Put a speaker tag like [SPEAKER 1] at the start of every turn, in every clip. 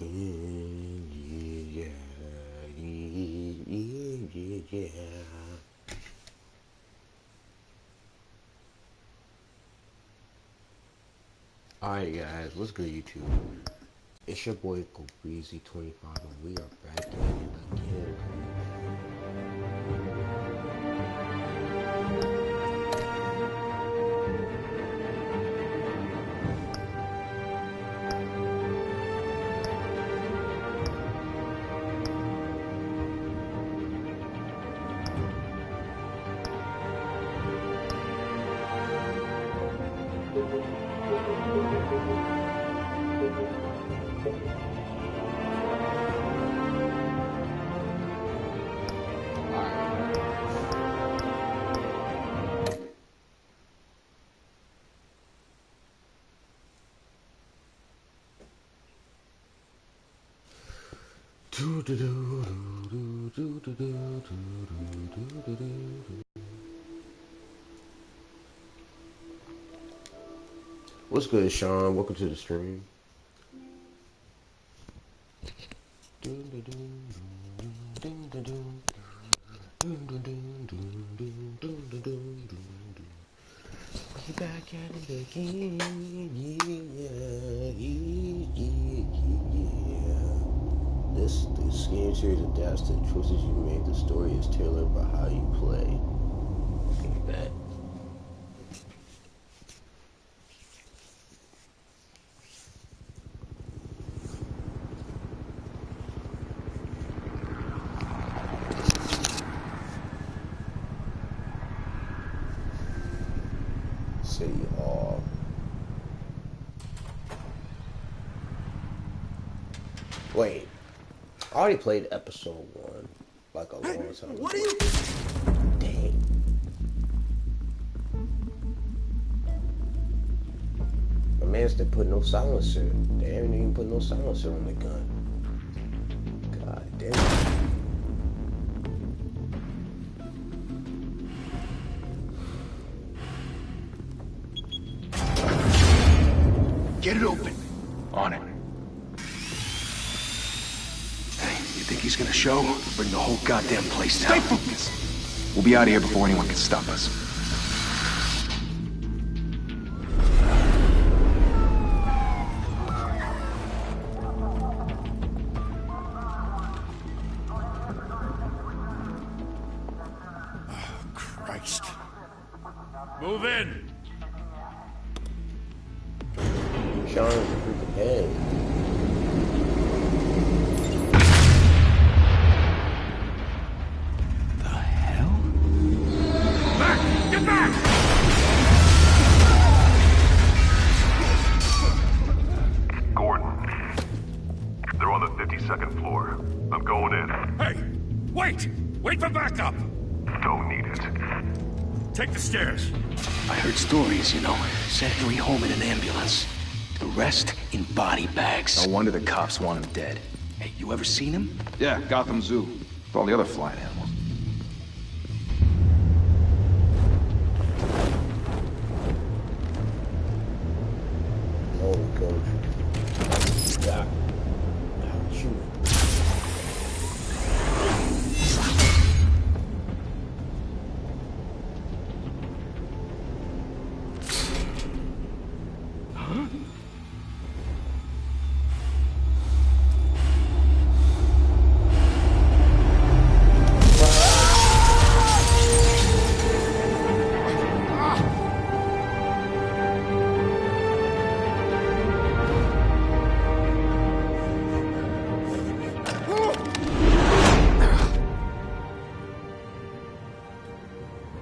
[SPEAKER 1] Yeah, yeah. Alright guys, what's good YouTube? It's your boy Breezy25 and we are back at it again. What's good, Sean? Welcome to the stream. We back at it again, yeah. This game series adapts to the choices you made. The story is tailored by how you play. Think that. City Hall. Wait, I already played episode 1 like a long time ago.
[SPEAKER 2] What are you?
[SPEAKER 1] Dang. My man's didn't put no silencer. They haven't even put no silencer on the gun. God damn.
[SPEAKER 2] Get it open.
[SPEAKER 3] On it.
[SPEAKER 2] Hey, you think he's gonna show? Bring the whole goddamn place down.
[SPEAKER 3] Stay focused. We'll be out of here before anyone can stop us.
[SPEAKER 2] Oh, Christ.
[SPEAKER 4] Move in.
[SPEAKER 1] Sean's a freaking head.
[SPEAKER 2] The hell?
[SPEAKER 4] Back! Get back!
[SPEAKER 5] Gordon. They're on the 52nd floor. I'm going in.
[SPEAKER 4] Hey! Wait! Wait for backup!
[SPEAKER 5] Don't need it.
[SPEAKER 4] Take the stairs.
[SPEAKER 2] I heard stories, you know. Sent Henry home in an ambulance. The rest in body bags.
[SPEAKER 3] No wonder the cops want him dead.
[SPEAKER 2] Hey, you ever seen him?
[SPEAKER 3] Yeah, Gotham Zoo. With all the other flying animals.
[SPEAKER 1] Holy coach. God. Shoot.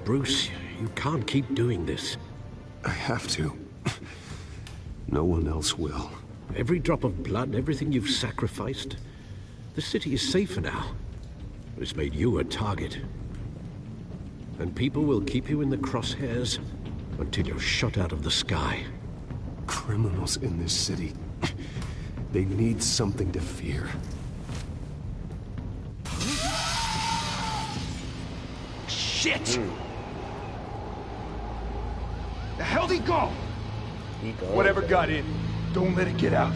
[SPEAKER 6] Bruce, you can't keep doing this.
[SPEAKER 7] I have to. No one else will.
[SPEAKER 6] Every drop of blood, everything you've sacrificed. The city is safer now. It's made you a target. And people will keep you in the crosshairs until you're shot out of the sky.
[SPEAKER 7] Criminals in this city. They need something to fear.
[SPEAKER 2] Shit! The hell'd he go?
[SPEAKER 1] He gone.
[SPEAKER 3] Whatever got in, don't let it get out.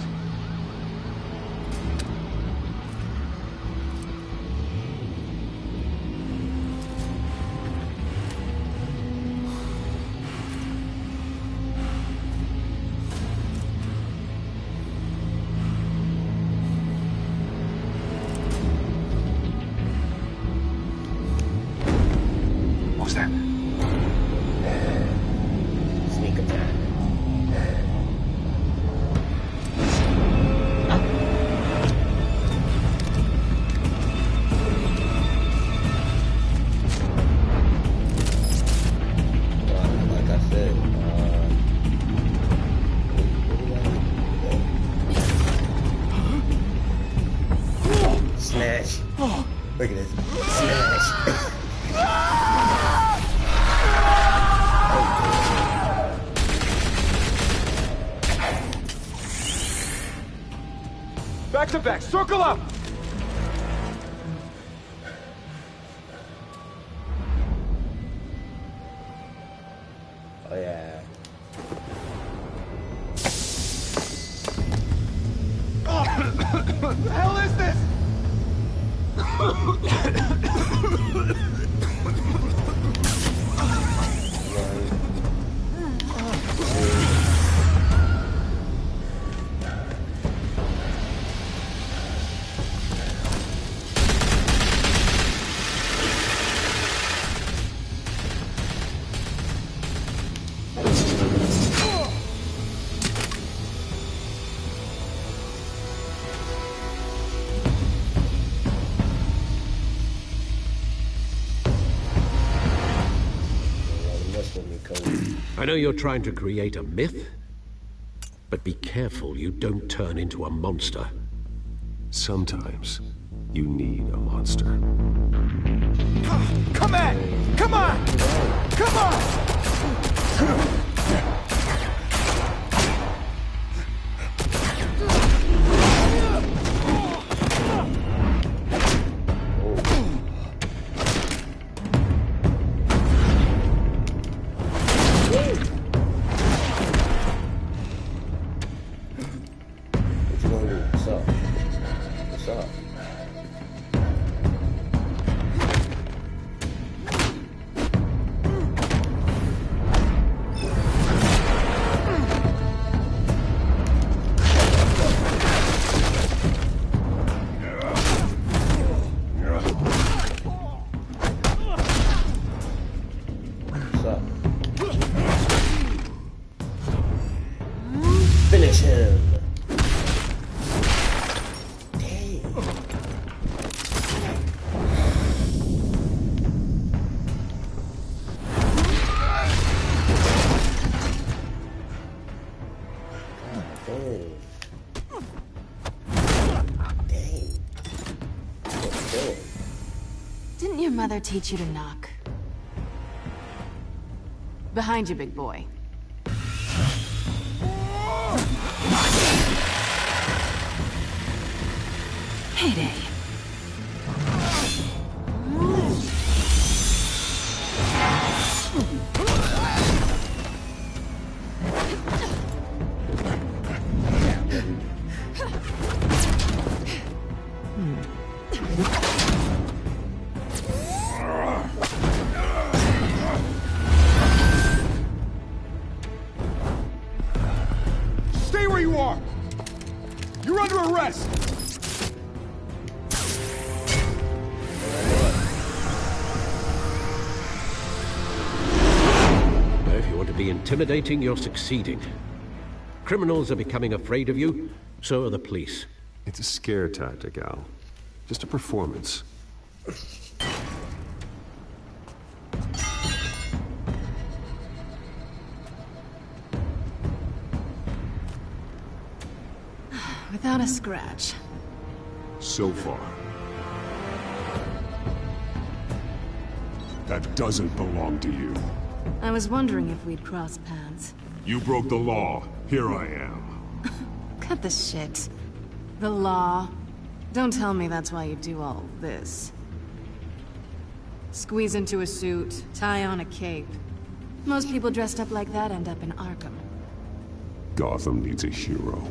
[SPEAKER 1] Smash. Look at this. Smash.
[SPEAKER 3] Back to back, circle up!
[SPEAKER 1] Oh yeah.
[SPEAKER 3] What the hell is this?
[SPEAKER 6] I know you're trying to create a myth, but be careful you don't turn into a monster.
[SPEAKER 7] Sometimes you need a monster.
[SPEAKER 3] Come on! Come on! Come on!
[SPEAKER 1] Finish him.
[SPEAKER 8] Didn't your mother teach you to knock? Behind you, big boy. Heyday.
[SPEAKER 3] Stay where you are! You're under arrest!
[SPEAKER 6] If you want to be intimidating, you're succeeding. Criminals are becoming afraid of you, so are the police.
[SPEAKER 7] It's a scare tactic, Al. Just a performance.
[SPEAKER 8] Without a scratch.
[SPEAKER 7] So far.
[SPEAKER 9] That doesn't belong to you.
[SPEAKER 8] I was wondering if we'd cross paths.
[SPEAKER 9] You broke the law. Here I am.
[SPEAKER 8] Cut the shit. The law. Don't tell me that's why you do all this. Squeeze into a suit, tie on a cape. Most people dressed up like that end up in Arkham.
[SPEAKER 9] Gotham needs a hero.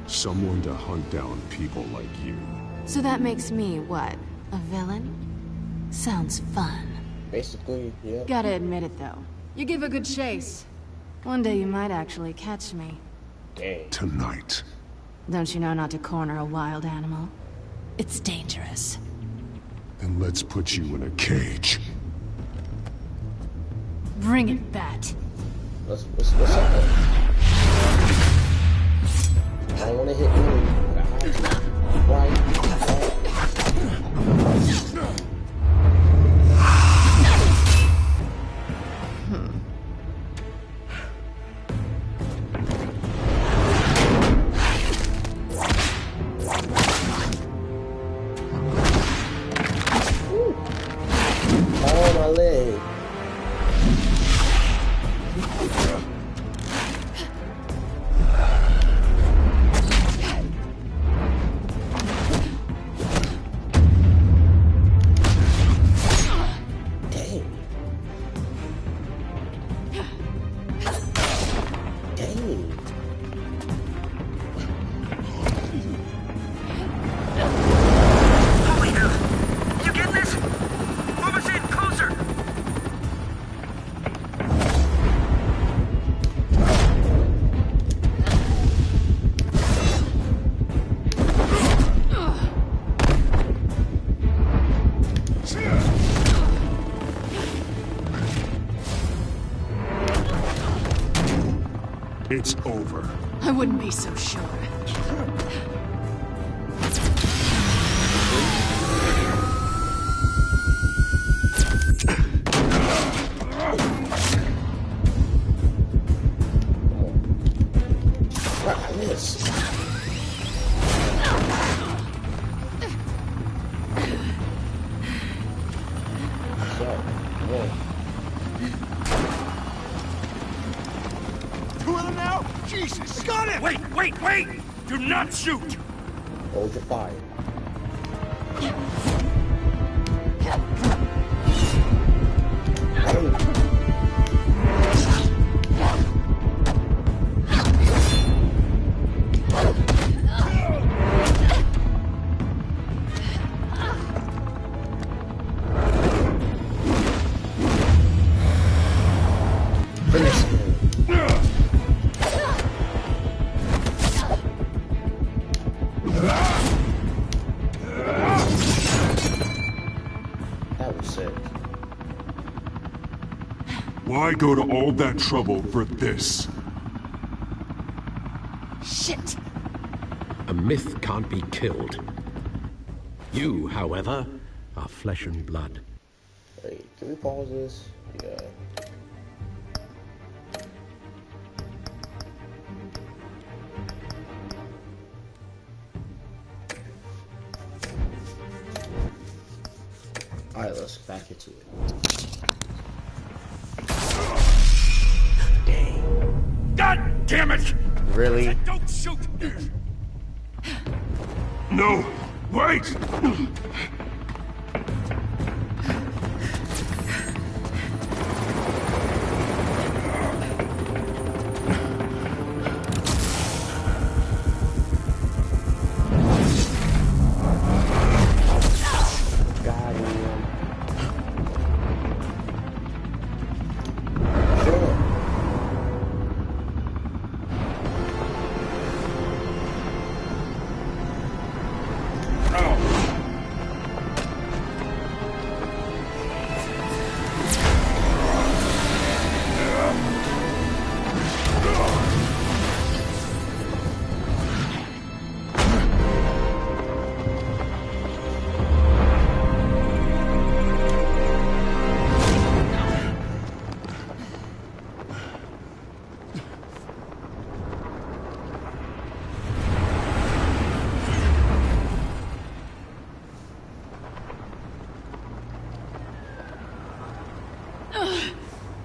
[SPEAKER 9] Someone to hunt down people like you.
[SPEAKER 8] So that makes me, what, a villain? Sounds fun.
[SPEAKER 1] Basically, yeah.
[SPEAKER 8] Gotta admit it, though. You give a good chase. One day you might actually catch me.
[SPEAKER 1] Dang.
[SPEAKER 9] Tonight.
[SPEAKER 8] Don't you know not to corner a wild animal? It's dangerous.
[SPEAKER 9] Then let's put you in a cage.
[SPEAKER 8] Bring it, Bat.
[SPEAKER 1] What's up? I don't want to hit you. Right.
[SPEAKER 9] It's over.
[SPEAKER 8] I wouldn't be so sure.
[SPEAKER 3] Two of them now? Jesus! Got him!
[SPEAKER 4] Wait! Do not shoot!
[SPEAKER 1] Hold your fire.
[SPEAKER 9] Why go to all that trouble for this?
[SPEAKER 8] Shit!
[SPEAKER 6] A myth can't be killed. You, however, are flesh and blood.
[SPEAKER 1] Wait, can we pause this? Yeah. Alright, let's get back into it. Dang.
[SPEAKER 4] God damn it!
[SPEAKER 1] Really?
[SPEAKER 4] Don't shoot!
[SPEAKER 9] No! Wait!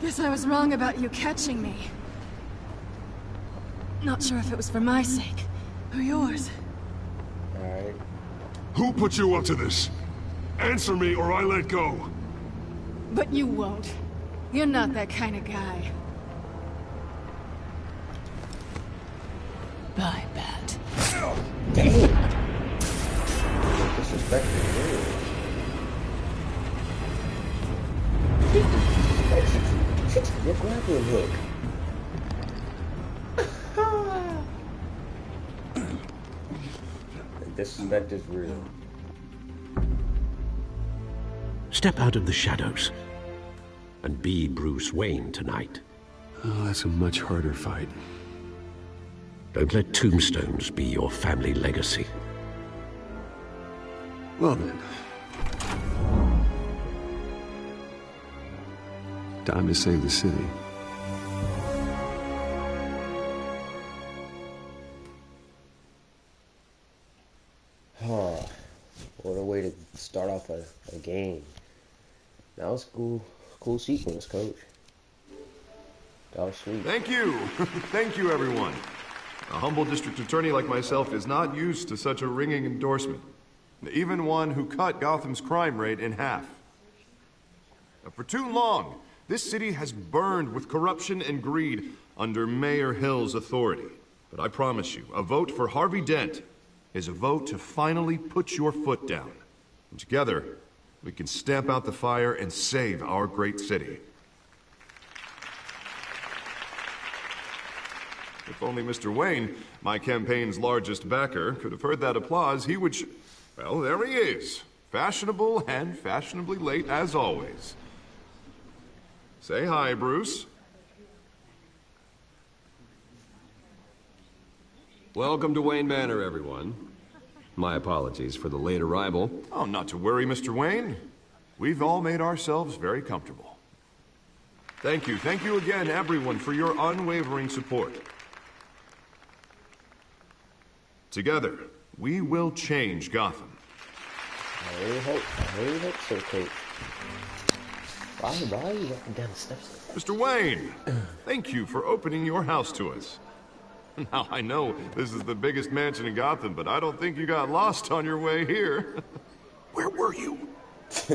[SPEAKER 8] Guess I was wrong about you catching me. Not sure if it was for my sake, or yours.
[SPEAKER 1] Alright.
[SPEAKER 9] Who put you up to this? Answer me or I let go.
[SPEAKER 8] But you won't. You're not that kind of guy. Bye, Bat.
[SPEAKER 1] Damn! Disrespectful. Your grappling hook. Disrespect is real.
[SPEAKER 6] Step out of the shadows and be Bruce Wayne tonight.
[SPEAKER 7] Oh, that's a much harder fight.
[SPEAKER 6] Don't let tombstones be your family legacy.
[SPEAKER 7] Well then. Time to save the city.
[SPEAKER 1] What a way to start off a game. That was cool sequence, Coach. That was sweet.
[SPEAKER 5] Thank you. Thank you, everyone. A humble district attorney like myself is not used to such a ringing endorsement. Even one who cut Gotham's crime rate in half. For too long, this city has burned with corruption and greed under Mayor Hill's authority. But I promise you, a vote for Harvey Dent is a vote to finally put your foot down. And together, we can stamp out the fire and save our great city. If only Mr. Wayne, my campaign's largest backer, could have heard that applause, he would well, there he is. Fashionable and fashionably late as always. Say hi, Bruce.
[SPEAKER 10] Welcome to Wayne Manor, everyone. My apologies for the late arrival.
[SPEAKER 5] Oh, not to worry, Mr. Wayne. We've all made ourselves very comfortable. Thank you again, everyone, for your unwavering support. Together, we will change Gotham.
[SPEAKER 1] I really hope so, Coach. Why are you walking down the steps?
[SPEAKER 5] Mr. Wayne, thank you for opening your house to us. Now, I know this is the biggest mansion in Gotham, but I don't think you got lost on your way here. Where were you?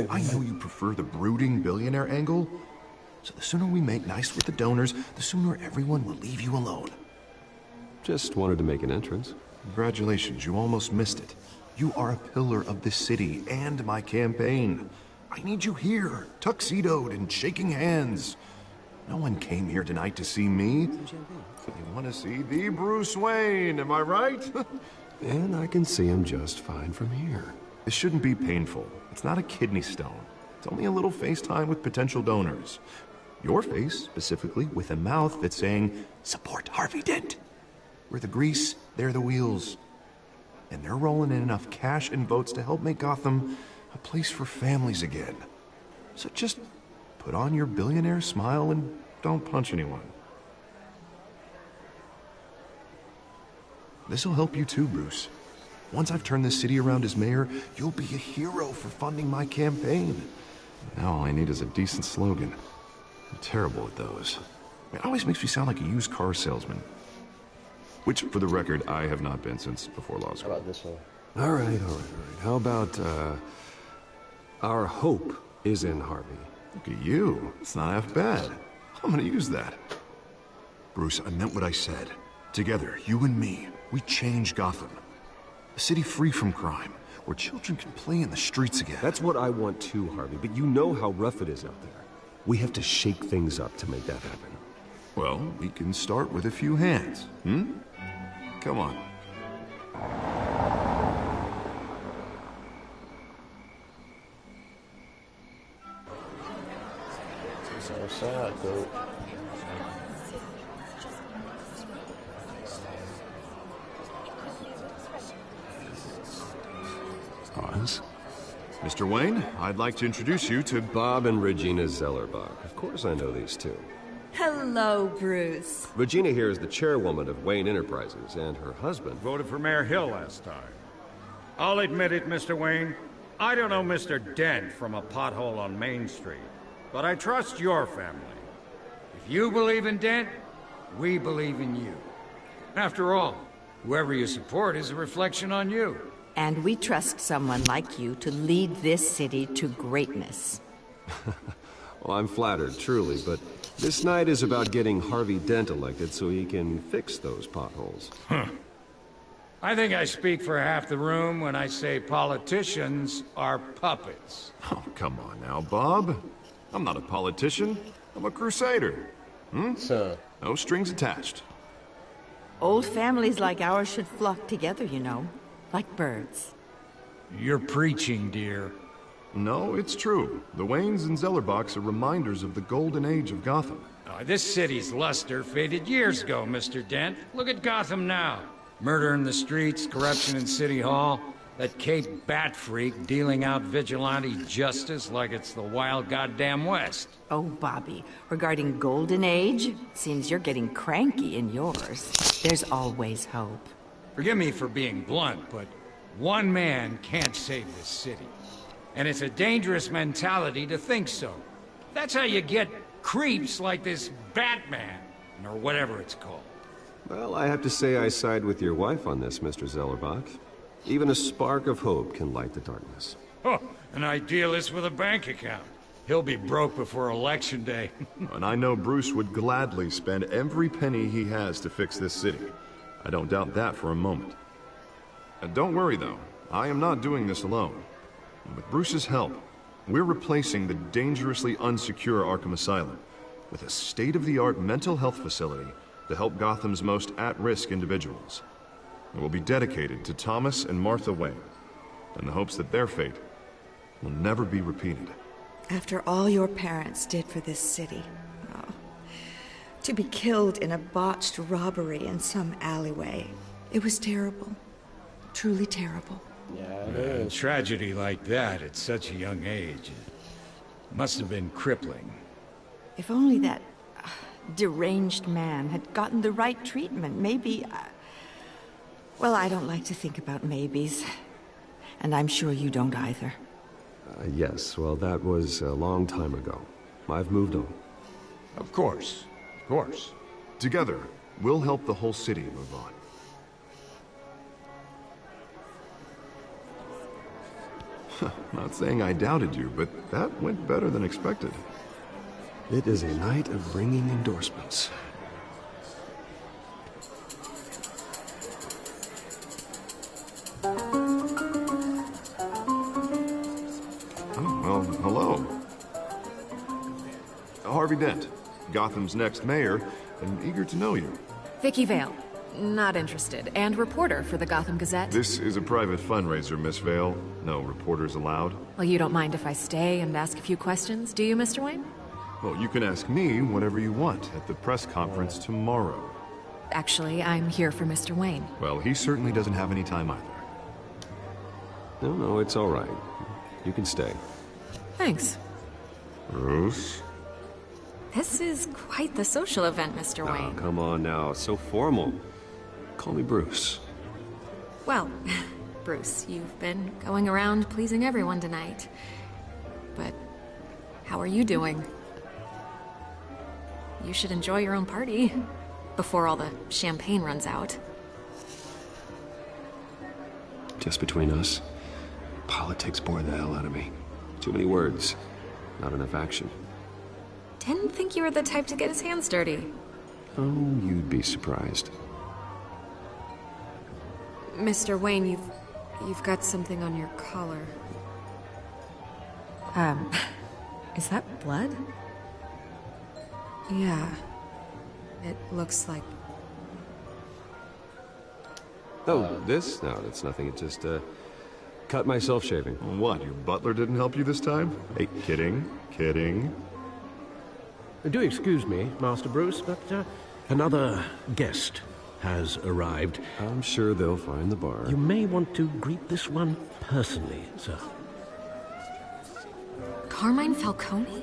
[SPEAKER 5] I know you prefer the brooding billionaire angle, so the sooner we make nice with the donors, the sooner everyone will leave you alone.
[SPEAKER 10] Just wanted to make an entrance.
[SPEAKER 5] Congratulations, you almost missed it. You are a pillar of this city and my campaign. I need you here, tuxedoed and shaking hands. No one came here tonight to see me. They want to see the Bruce Wayne, am I right?
[SPEAKER 7] And I can see him just fine from here.
[SPEAKER 5] This shouldn't be painful. It's not a kidney stone. It's only a little FaceTime with potential donors. Your face, specifically, with a mouth that's saying, support Harvey Dent. We're the grease, they're the wheels. And they're rolling in enough cash and votes to help make Gotham a place for families again. So just put on your billionaire smile and don't punch anyone. This'll help you too, Bruce. Once I've turned this city around as mayor, you'll be a hero for funding my campaign. Now all I need is a decent slogan. I'm terrible at those. It always makes me sound like a used car salesman. Which, for the record, I have not been since before law school.
[SPEAKER 1] How about this one?
[SPEAKER 7] All right. How about, our hope is in Harvey?
[SPEAKER 5] Look at you. It's not half bad. I'm gonna use that. Bruce, I meant what I said. Together, you and me, we change Gotham. A city free from crime, where children can play in the streets again.
[SPEAKER 7] That's what I want too, Harvey, but you know how rough it is out there. We have to shake things up to make that happen.
[SPEAKER 5] Well, we can start with a few hands, Come on.
[SPEAKER 1] So sad, dude.
[SPEAKER 7] Oz?
[SPEAKER 5] Mr. Wayne, I'd like to introduce you to
[SPEAKER 10] Bob and Regina Zellerbach. Of course I know these two.
[SPEAKER 11] Hello, Bruce.
[SPEAKER 10] Regina here is the chairwoman of Wayne Enterprises, and her husband...
[SPEAKER 4] Voted for Mayor Hill last time. I'll admit it, Mr. Wayne. I don't know Mr. Dent from a pothole on Main Street, but I trust your family. If you believe in Dent, we believe in you. After all, whoever you support is a reflection on you.
[SPEAKER 11] And we trust someone like you to lead this city to greatness.
[SPEAKER 10] Well, I'm flattered, truly, but this night is about getting Harvey Dent elected so he can fix those potholes.
[SPEAKER 4] I think I speak for half the room when I say politicians are puppets.
[SPEAKER 5] Oh, come on now, Bob. I'm not a politician. I'm a crusader.
[SPEAKER 1] So,
[SPEAKER 5] no strings attached.
[SPEAKER 11] Old families like ours should flock together, you know, like birds.
[SPEAKER 4] You're preaching, dear.
[SPEAKER 5] No, it's true. The Waynes and Zellerbachs are reminders of the golden age of Gotham.
[SPEAKER 4] This city's luster faded years ago, Mr. Dent. Look at Gotham now. Murder in the streets, corruption in City Hall, that Kate Bat Freak dealing out vigilante justice like it's the wild goddamn West.
[SPEAKER 11] Oh, Bobby, regarding Golden Age, seems you're getting cranky in yours. There's always hope.
[SPEAKER 4] Forgive me for being blunt, but one man can't save this city. And it's a dangerous mentality to think so. That's how you get creeps like this Batman, or whatever it's called.
[SPEAKER 10] Well, I have to say I side with your wife on this, Mr. Zellerbach. Even a spark of hope can light the darkness.
[SPEAKER 4] Oh, an idealist with a bank account. He'll be broke before Election Day.
[SPEAKER 5] And I know Bruce would gladly spend every penny he has to fix this city. I don't doubt that for a moment. Don't worry, though. I am not doing this alone. With Bruce's help, we're replacing the dangerously unsecure Arkham Asylum with a state-of-the-art mental health facility to help Gotham's most at-risk individuals. It will be dedicated to Thomas and Martha Wayne, in the hopes that their fate will never be repeated.
[SPEAKER 12] After all your parents did for this city, to be killed in a botched robbery in some alleyway, It was terrible. Truly terrible.
[SPEAKER 1] Yeah, it is.
[SPEAKER 4] A tragedy like that at such a young age must have been crippling.
[SPEAKER 11] If only that deranged man had gotten the right treatment, maybe... Well, I don't like to think about maybes. And I'm sure you don't either.
[SPEAKER 10] Yes, well, that was a long time ago. I've moved on.
[SPEAKER 3] Of course. Of course.
[SPEAKER 5] Together, we'll help the whole city move on. Not saying I doubted you, but that went better than expected.
[SPEAKER 7] It is a night of ringing endorsements.
[SPEAKER 5] Oh, well, hello. Harvey Dent, Gotham's next mayor, and eager to know you.
[SPEAKER 13] Vicky Vale. Not interested. And reporter for the Gotham Gazette.
[SPEAKER 5] This is a private fundraiser, Miss Vale. No reporters allowed.
[SPEAKER 13] Well, you don't mind if I stay and ask a few questions, do you, Mr. Wayne?
[SPEAKER 5] Well, you can ask me whatever you want at the press conference tomorrow.
[SPEAKER 13] Actually, I'm here for Mr. Wayne.
[SPEAKER 5] Well, he certainly doesn't have any time either.
[SPEAKER 10] No, it's all right. You can stay.
[SPEAKER 13] Thanks.
[SPEAKER 5] Bruce?
[SPEAKER 13] This is quite the social event, Mr.
[SPEAKER 10] Oh,
[SPEAKER 13] Wayne.
[SPEAKER 10] come on now. So formal. Call me Bruce.
[SPEAKER 13] Well, Bruce, you've been going around pleasing everyone tonight. But how are you doing? You should enjoy your own party before all the champagne runs out.
[SPEAKER 10] Just between us, politics bore the hell out of me. Too many words, not enough action.
[SPEAKER 13] Didn't think you were the type to get his hands dirty.
[SPEAKER 10] Oh, you'd be surprised.
[SPEAKER 13] Mr. Wayne, you've got something on your collar. Is that blood? Yeah. It looks like...
[SPEAKER 10] Oh, this? No, that's nothing. It just, cut myself shaving.
[SPEAKER 5] What, your butler didn't help you this time? Hey, kidding. Kidding.
[SPEAKER 6] Do excuse me, Master Bruce, but another guest has arrived.
[SPEAKER 10] I'm sure they'll find the bar.
[SPEAKER 6] You may want to greet this one personally, sir.
[SPEAKER 13] Carmine Falcone?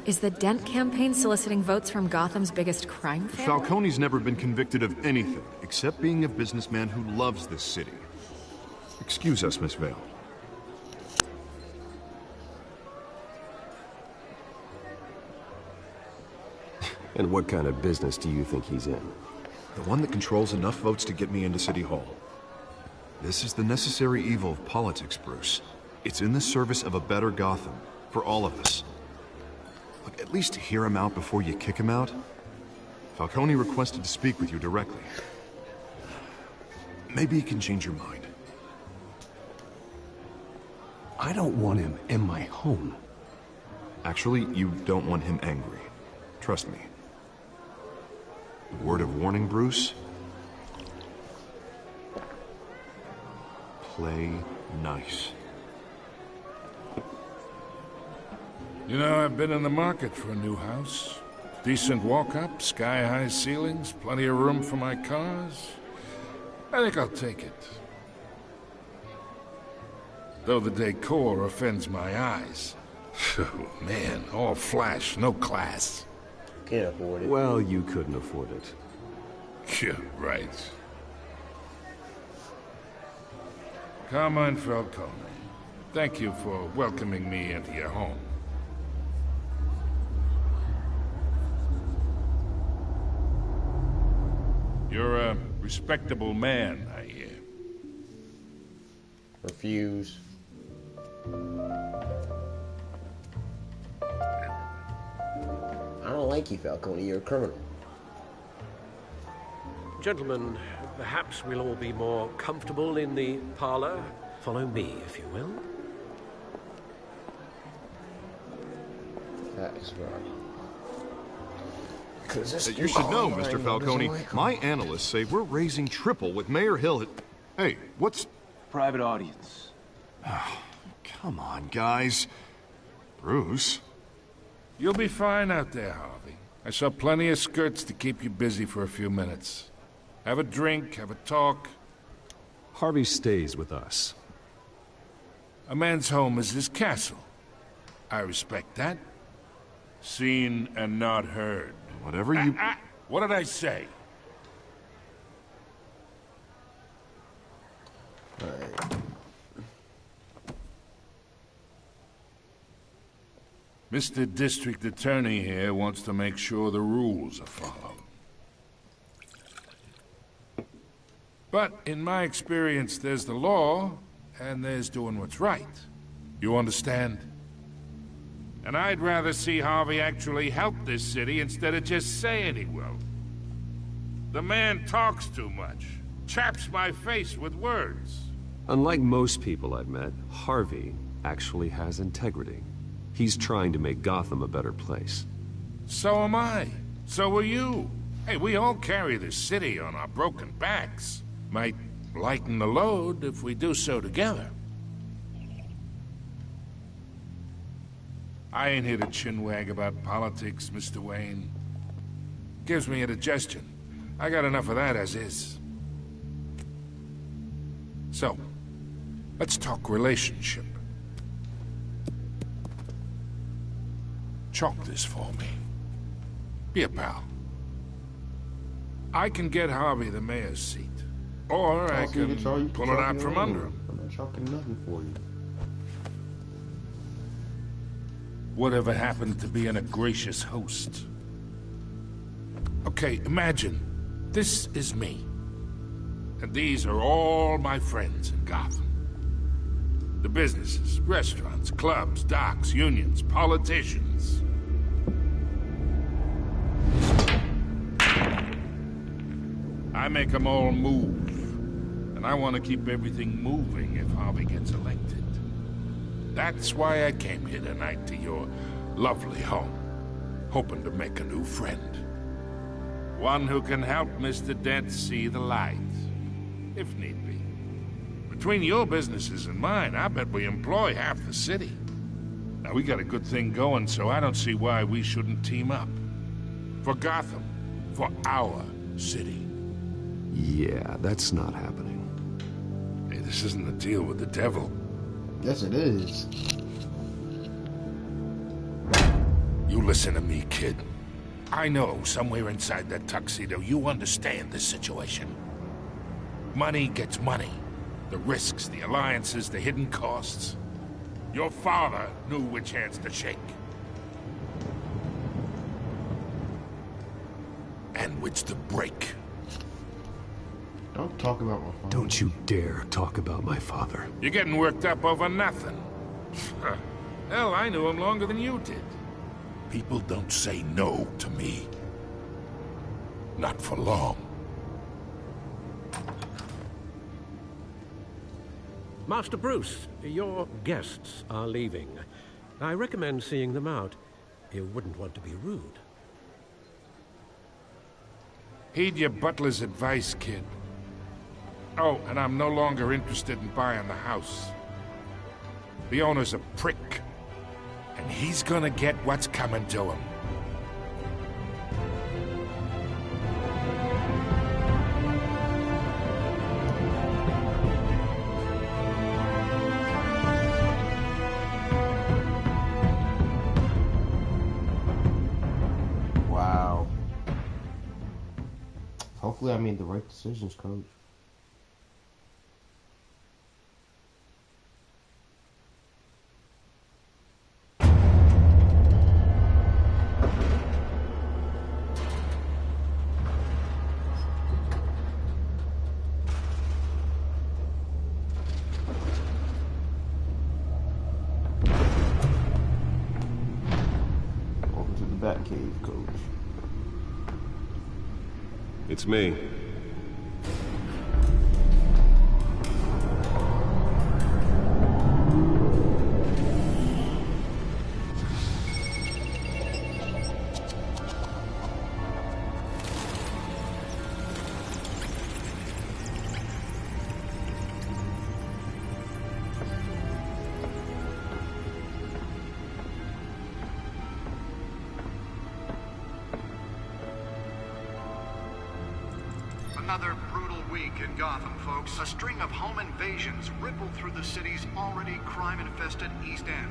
[SPEAKER 13] Is the Dent campaign soliciting votes from Gotham's biggest crime family?
[SPEAKER 5] Falcone's never been convicted of anything, except being a businessman who loves this city. Excuse us, Miss Vale.
[SPEAKER 10] And what kind of business do you think he's in?
[SPEAKER 5] The one that controls enough votes to get me into City Hall. This is the necessary evil of politics, Bruce. It's in the service of a better Gotham, for all of us. Look, at least hear him out before you kick him out. Falcone requested to speak with you directly. Maybe he can change your mind.
[SPEAKER 7] I don't want him in my home.
[SPEAKER 5] Actually, you don't want him angry. Trust me. Word of warning, Bruce? Play nice.
[SPEAKER 3] You know, I've been in the market for a new house. Decent walk-up, sky-high ceilings, plenty of room for my cars. I think I'll take it. Though the decor offends my eyes. Oh, man, all flash, no class.
[SPEAKER 1] Can't afford it.
[SPEAKER 10] Well, you couldn't afford it.
[SPEAKER 3] Yeah, right. Carmine Falcone, thank you for welcoming me into your home. You're a respectable man, I hear.
[SPEAKER 1] Refuse. I don't like you, Falcone. You're a criminal.
[SPEAKER 6] Gentlemen, perhaps we'll all be more comfortable in the parlor. Follow me, if you will.
[SPEAKER 1] That is right.
[SPEAKER 5] You should know, Mr. Falcone, my analysts say we're raising triple with Mayor Hill. Hey, what's...
[SPEAKER 2] Private audience.
[SPEAKER 5] Come on, guys. Bruce?
[SPEAKER 3] You'll be fine out there, Harvey. I saw plenty of skirts to keep you busy for a few minutes. Have a drink, have a talk.
[SPEAKER 10] Harvey stays with us.
[SPEAKER 3] A man's home is his castle. I respect that. Seen and not heard.
[SPEAKER 5] Whatever you...
[SPEAKER 3] What did I say?
[SPEAKER 1] Alright.
[SPEAKER 3] Mr. District Attorney here wants to make sure the rules are followed. But in my experience, there's the law, and there's doing what's right. You understand? And I'd rather see Harvey actually help this city instead of just saying he will. The man talks too much. Chaps my face with words.
[SPEAKER 10] Unlike most people I've met, Harvey actually has integrity. He's trying to make Gotham a better place.
[SPEAKER 3] So am I. So are you. Hey, we all carry this city on our broken backs. Might lighten the load if we do so together. I ain't here to chinwag about politics, Mr. Wayne. Gives me indigestion. I got enough of that as is. So, let's talk relationship. Chalk this for me. Be a pal. I can get Harvey the mayor's seat. Or I can pull it out from under him.
[SPEAKER 1] I'm not chalking nothing for you.
[SPEAKER 3] Whatever happened to being a gracious host? Okay, imagine. This is me. And these are all my friends in Gotham. The businesses, restaurants, clubs, docks, unions, politicians. I make them all move. And I want to keep everything moving if Harvey gets elected. That's why I came here tonight to your lovely home, hoping to make a new friend. One who can help Mr. Dent see the light, if need be. Between your businesses and mine, I bet we employ half the city. Now, we got a good thing going, so I don't see why we shouldn't team up. For Gotham, for our city.
[SPEAKER 10] Yeah, that's not happening.
[SPEAKER 3] Hey, this isn't a deal with the devil.
[SPEAKER 1] Yes, it is.
[SPEAKER 3] You listen to me, kid. I know somewhere inside that tuxedo you understand this situation. Money gets money. The risks, the alliances, the hidden costs. Your father knew which hands to shake. And which to break.
[SPEAKER 1] Don't talk about my father.
[SPEAKER 7] Don't you dare talk about my father.
[SPEAKER 3] You're getting worked up over nothing. Hell, I knew him longer than you did. People don't say no to me. Not for long.
[SPEAKER 6] Master Bruce, your guests are leaving. I recommend seeing them out. You wouldn't want to be rude.
[SPEAKER 3] Heed your butler's advice, kid. Oh, and I'm no longer interested in buying the house. The owner's a prick. And he's gonna get what's coming to him.
[SPEAKER 1] Wow. Hopefully I made the right decisions, Coach. Batcave, Coach.
[SPEAKER 10] It's me.
[SPEAKER 14] another brutal week in Gotham, folks. A string of home invasions rippled through the city's already crime-infested East End.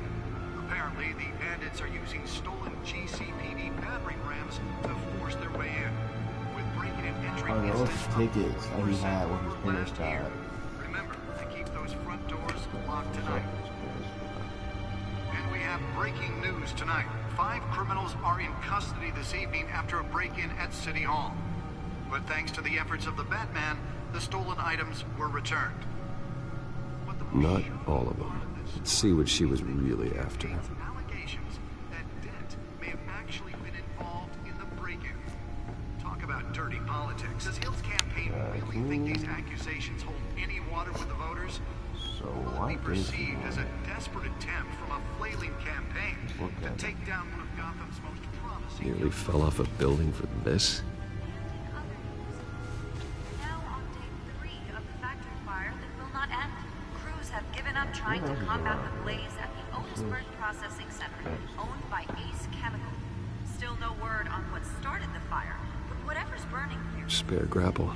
[SPEAKER 14] Apparently, the bandits are using stolen GCPD battering rams to force their way in. With breaking and entering
[SPEAKER 1] those
[SPEAKER 14] incidents,
[SPEAKER 1] tickets that he had when his parents died.
[SPEAKER 14] Remember to keep those front doors locked tonight. And we have breaking news tonight. 5 criminals are in custody this evening after a break-in at City Hall. But thanks to the efforts of the Batman, the stolen items were returned.
[SPEAKER 10] Not all of them. Let's see what she was really after.
[SPEAKER 14] Allegations that Dent may have actually been involved in the break-in. Talk about dirty politics. Does Hill's campaign really think these accusations hold any water with the voters?
[SPEAKER 1] So
[SPEAKER 14] Will it be perceived as a desperate attempt from a flailing campaign to take down one of Gotham's most promising...
[SPEAKER 10] Nearly fell off a building for this?
[SPEAKER 15] Now on day 3 of the factory fire that will not end. Crews have given up trying to combat the blaze at the Otisburg Processing Center, owned by Ace Chemical. Still no word on what started the fire, but whatever's burning here...
[SPEAKER 10] Spare grapple.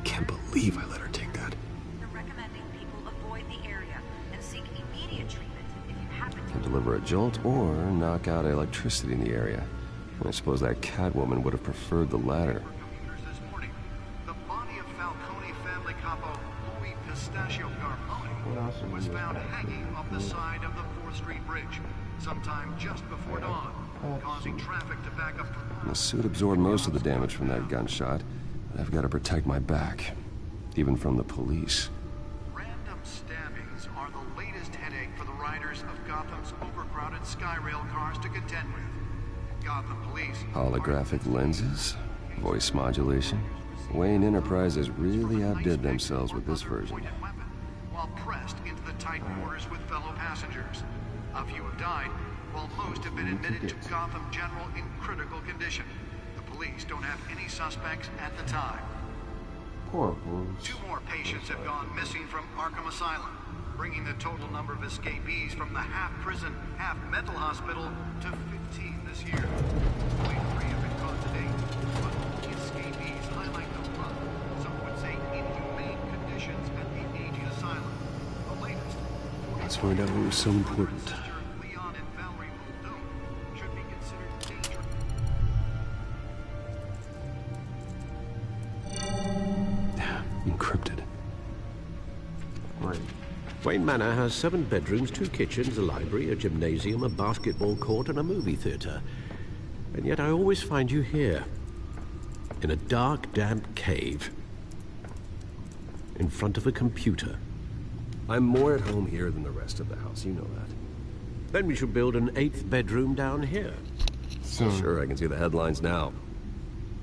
[SPEAKER 10] Can't believe I let her take that.
[SPEAKER 15] They're recommending people avoid the area and seek immediate treatment if you happen to...
[SPEAKER 10] Can deliver a jolt or knock out electricity in the area. I suppose that Catwoman would have preferred the latter.
[SPEAKER 14] This morning, the body of Falcone family capo Louis Pistachio Garmoni was found hanging off the side of the 4th Street Bridge sometime just before dawn, causing traffic to back up.
[SPEAKER 10] The suit absorbed most of the damage from that gunshot, but I've got to protect my back, even from the police.
[SPEAKER 14] Random stabbings are the latest headache for the riders of Gotham's overcrowded Skyrail cars to contend with. Gotham Police...
[SPEAKER 10] Holographic lenses, voice modulation. Wayne Enterprises really outdid themselves with this version.
[SPEAKER 14] While pressed into the tight quarters with fellow passengers. A few have died, while most have been admitted to Gotham General in critical condition. The police don't have any suspects at the time.
[SPEAKER 1] Poor Bruce.
[SPEAKER 14] 2 more patients have gone missing from Arkham Asylum, bringing the total number of escapees from the half-prison, half-mental hospital to 15 this year. Only 3 have been caught to date, but all the escapees highlight the rough, some would say inhumane conditions at the aging asylum. The latest...
[SPEAKER 10] Let's find out what was so important.
[SPEAKER 14] Leon and Valerie Muldoon should be considered dangerous.
[SPEAKER 10] Encrypted.
[SPEAKER 1] Right.
[SPEAKER 6] Wayne Manor has 7 bedrooms, 2 kitchens, a library, a gymnasium, a basketball court, and a movie theater. And yet I always find you here, in a dark, damp cave, in front of a computer.
[SPEAKER 10] I'm more at home here than the rest of the house, you know that.
[SPEAKER 6] Then we should build an 8th bedroom down here.
[SPEAKER 10] Sure, I can see the headlines now.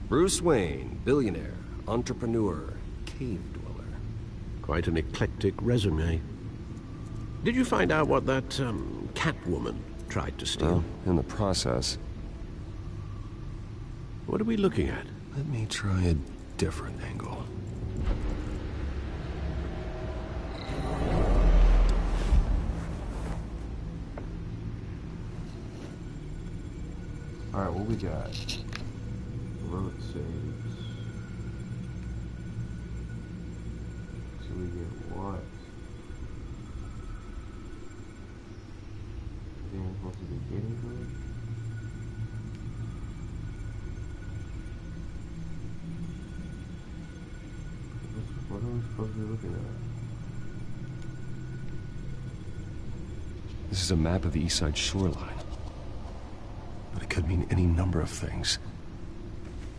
[SPEAKER 10] Bruce Wayne, billionaire, entrepreneur, cave dweller.
[SPEAKER 6] Quite an eclectic resume. Did you find out what that, Catwoman tried to steal?
[SPEAKER 10] Well, in the process.
[SPEAKER 6] What are we looking at?
[SPEAKER 10] Let me try a different angle.
[SPEAKER 1] Alright, what we got? Road saves. So we get what? Then supposed to be getting good? What are we supposed to be looking at?
[SPEAKER 10] This is a map of the East Side shoreline. But it could mean any number of things.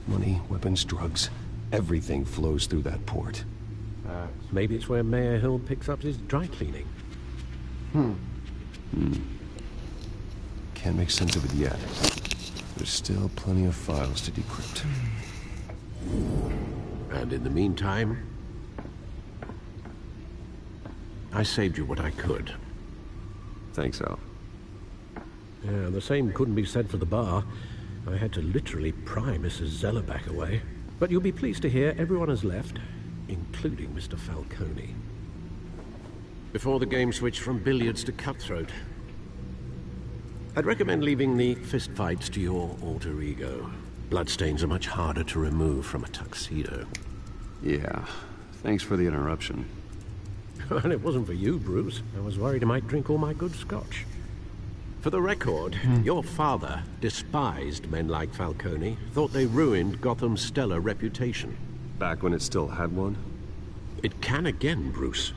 [SPEAKER 10] Money, weapons, drugs, everything flows through that port.
[SPEAKER 6] Maybe it's where Mayor Hill picks up his dry cleaning.
[SPEAKER 10] Can't make sense of it yet. There's still plenty of files to decrypt.
[SPEAKER 6] And in the meantime, I saved you what I could.
[SPEAKER 10] Thanks, Al.
[SPEAKER 6] Yeah, the same couldn't be said for the bar. I had to literally pry Mrs. Zellerback away. But you'll be pleased to hear everyone has left, including Mr. Falcone. Before the game switched from billiards to cutthroat. I'd recommend leaving the fistfights to your alter ego. Bloodstains are much harder to remove from a tuxedo.
[SPEAKER 10] Yeah, thanks for the interruption.
[SPEAKER 6] And it wasn't for you, Bruce. I was worried I might drink all my good scotch. For the record, your father despised men like Falcone, thought they ruined Gotham's stellar reputation.
[SPEAKER 10] Back when it still had one?
[SPEAKER 6] It can again, Bruce.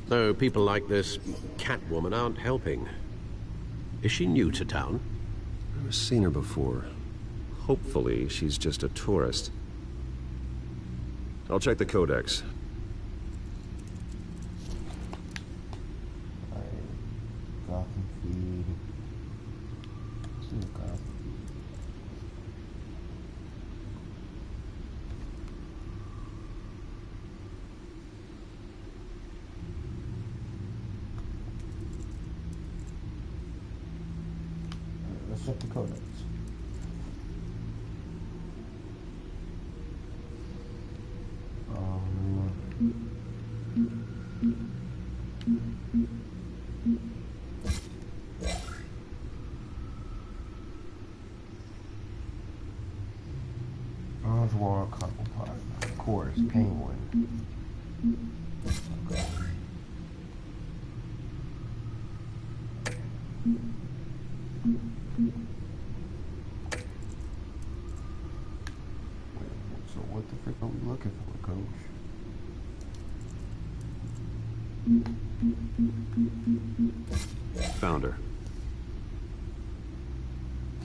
[SPEAKER 6] Though people like this Catwoman aren't helping. Is she new to town?
[SPEAKER 10] I've never seen her before. Hopefully, she's just a tourist. I'll check the codex.
[SPEAKER 1] Gotham feed. See the Gotham. Let's check the codex. Oswald Cobblepot, of course, Penguin. Okay. So what the frick are we looking for, Coach?
[SPEAKER 10] Found her.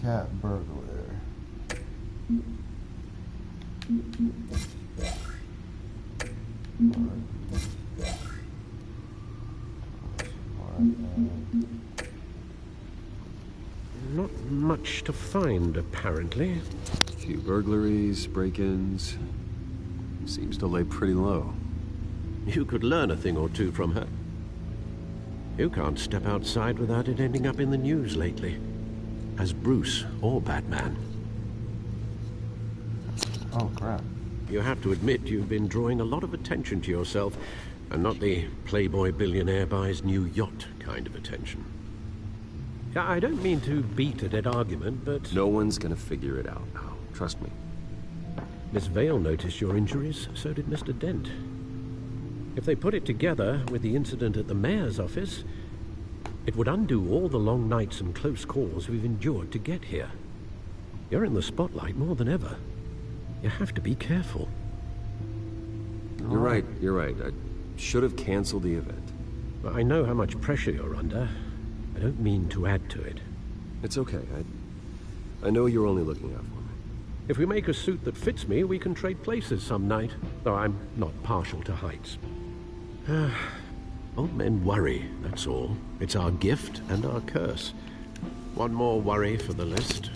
[SPEAKER 1] Cat burglar.
[SPEAKER 6] Not much to find, apparently.
[SPEAKER 10] A few burglaries, break-ins. Seems to lay pretty low.
[SPEAKER 6] You could learn a thing or two from her. You can't step outside without it ending up in the news lately. As Bruce or Batman.
[SPEAKER 1] Oh, crap.
[SPEAKER 6] You have to admit you've been drawing a lot of attention to yourself, and not the playboy billionaire buys new yacht kind of attention. I don't mean to beat a dead argument, but...
[SPEAKER 10] No one's gonna figure it out now. Trust me.
[SPEAKER 6] Miss Vale noticed your injuries, so did Mr. Dent. If they put it together with the incident at the mayor's office, it would undo all the long nights and close calls we've endured to get here. You're in the spotlight more than ever. You have to be careful.
[SPEAKER 10] You're right. I should have canceled the event.
[SPEAKER 6] I know how much pressure you're under. I don't mean to add to it.
[SPEAKER 10] It's okay. I know you're only looking out for me.
[SPEAKER 6] If we make a suit that fits me, we can trade places some night. Though I'm not partial to heights. Old men worry, that's all. It's our gift and our curse. One more worry for the list.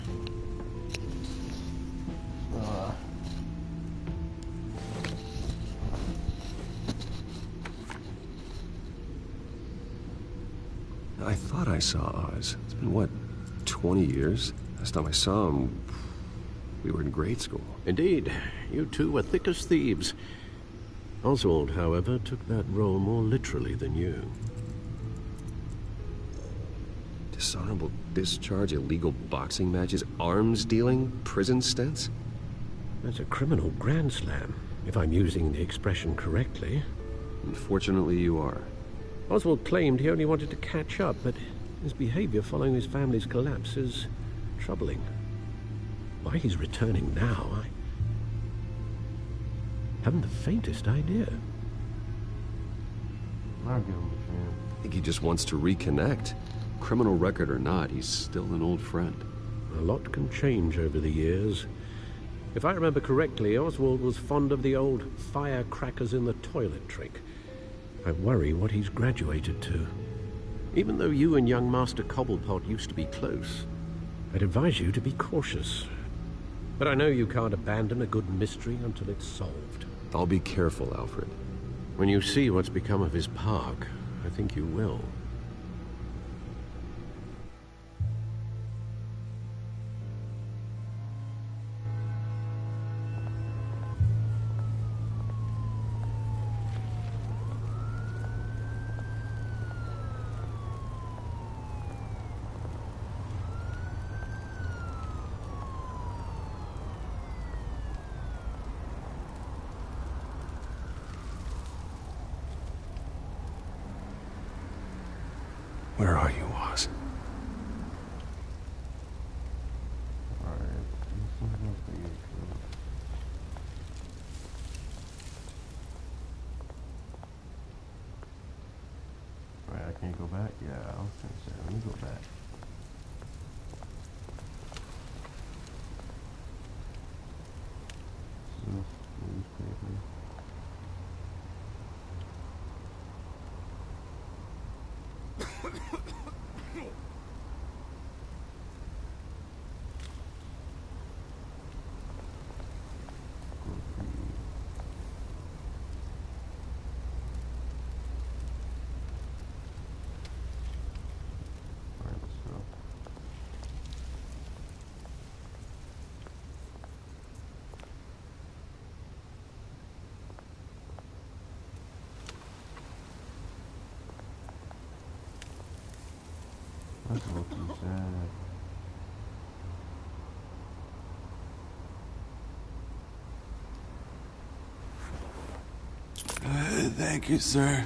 [SPEAKER 10] I thought I saw Oz. It's been, what, 20 years? Last time I saw him, we were in grade school.
[SPEAKER 6] Indeed. You two were thick as thieves. Oswald, however, took that role more literally than you.
[SPEAKER 10] Dishonorable discharge, illegal boxing matches, arms dealing, prison stints?
[SPEAKER 6] That's a criminal grand slam, if I'm using the expression correctly.
[SPEAKER 10] Unfortunately, you are.
[SPEAKER 6] Oswald claimed he only wanted to catch up, but his behavior following his family's collapse is troubling. Why he's returning now, I haven't the faintest idea.
[SPEAKER 1] I give him a chance.
[SPEAKER 10] I think he just wants to reconnect. Criminal record or not, he's still an old friend.
[SPEAKER 6] A lot can change over the years. If I remember correctly, Oswald was fond of the old firecrackers in the toilet trick. I worry what he's graduated to. Even though you and young Master Cobblepot used to be close, I'd advise you to be cautious. But I know you can't abandon a good mystery until it's solved.
[SPEAKER 10] I'll be careful, Alfred.
[SPEAKER 6] When you see what's become of his park, I think you will.
[SPEAKER 7] Where are you, Oz?
[SPEAKER 1] Right, I can't go back? Yeah, I was trying to say, let me go back. Newspaper. That's a little too sad.
[SPEAKER 16] Thank you, sir.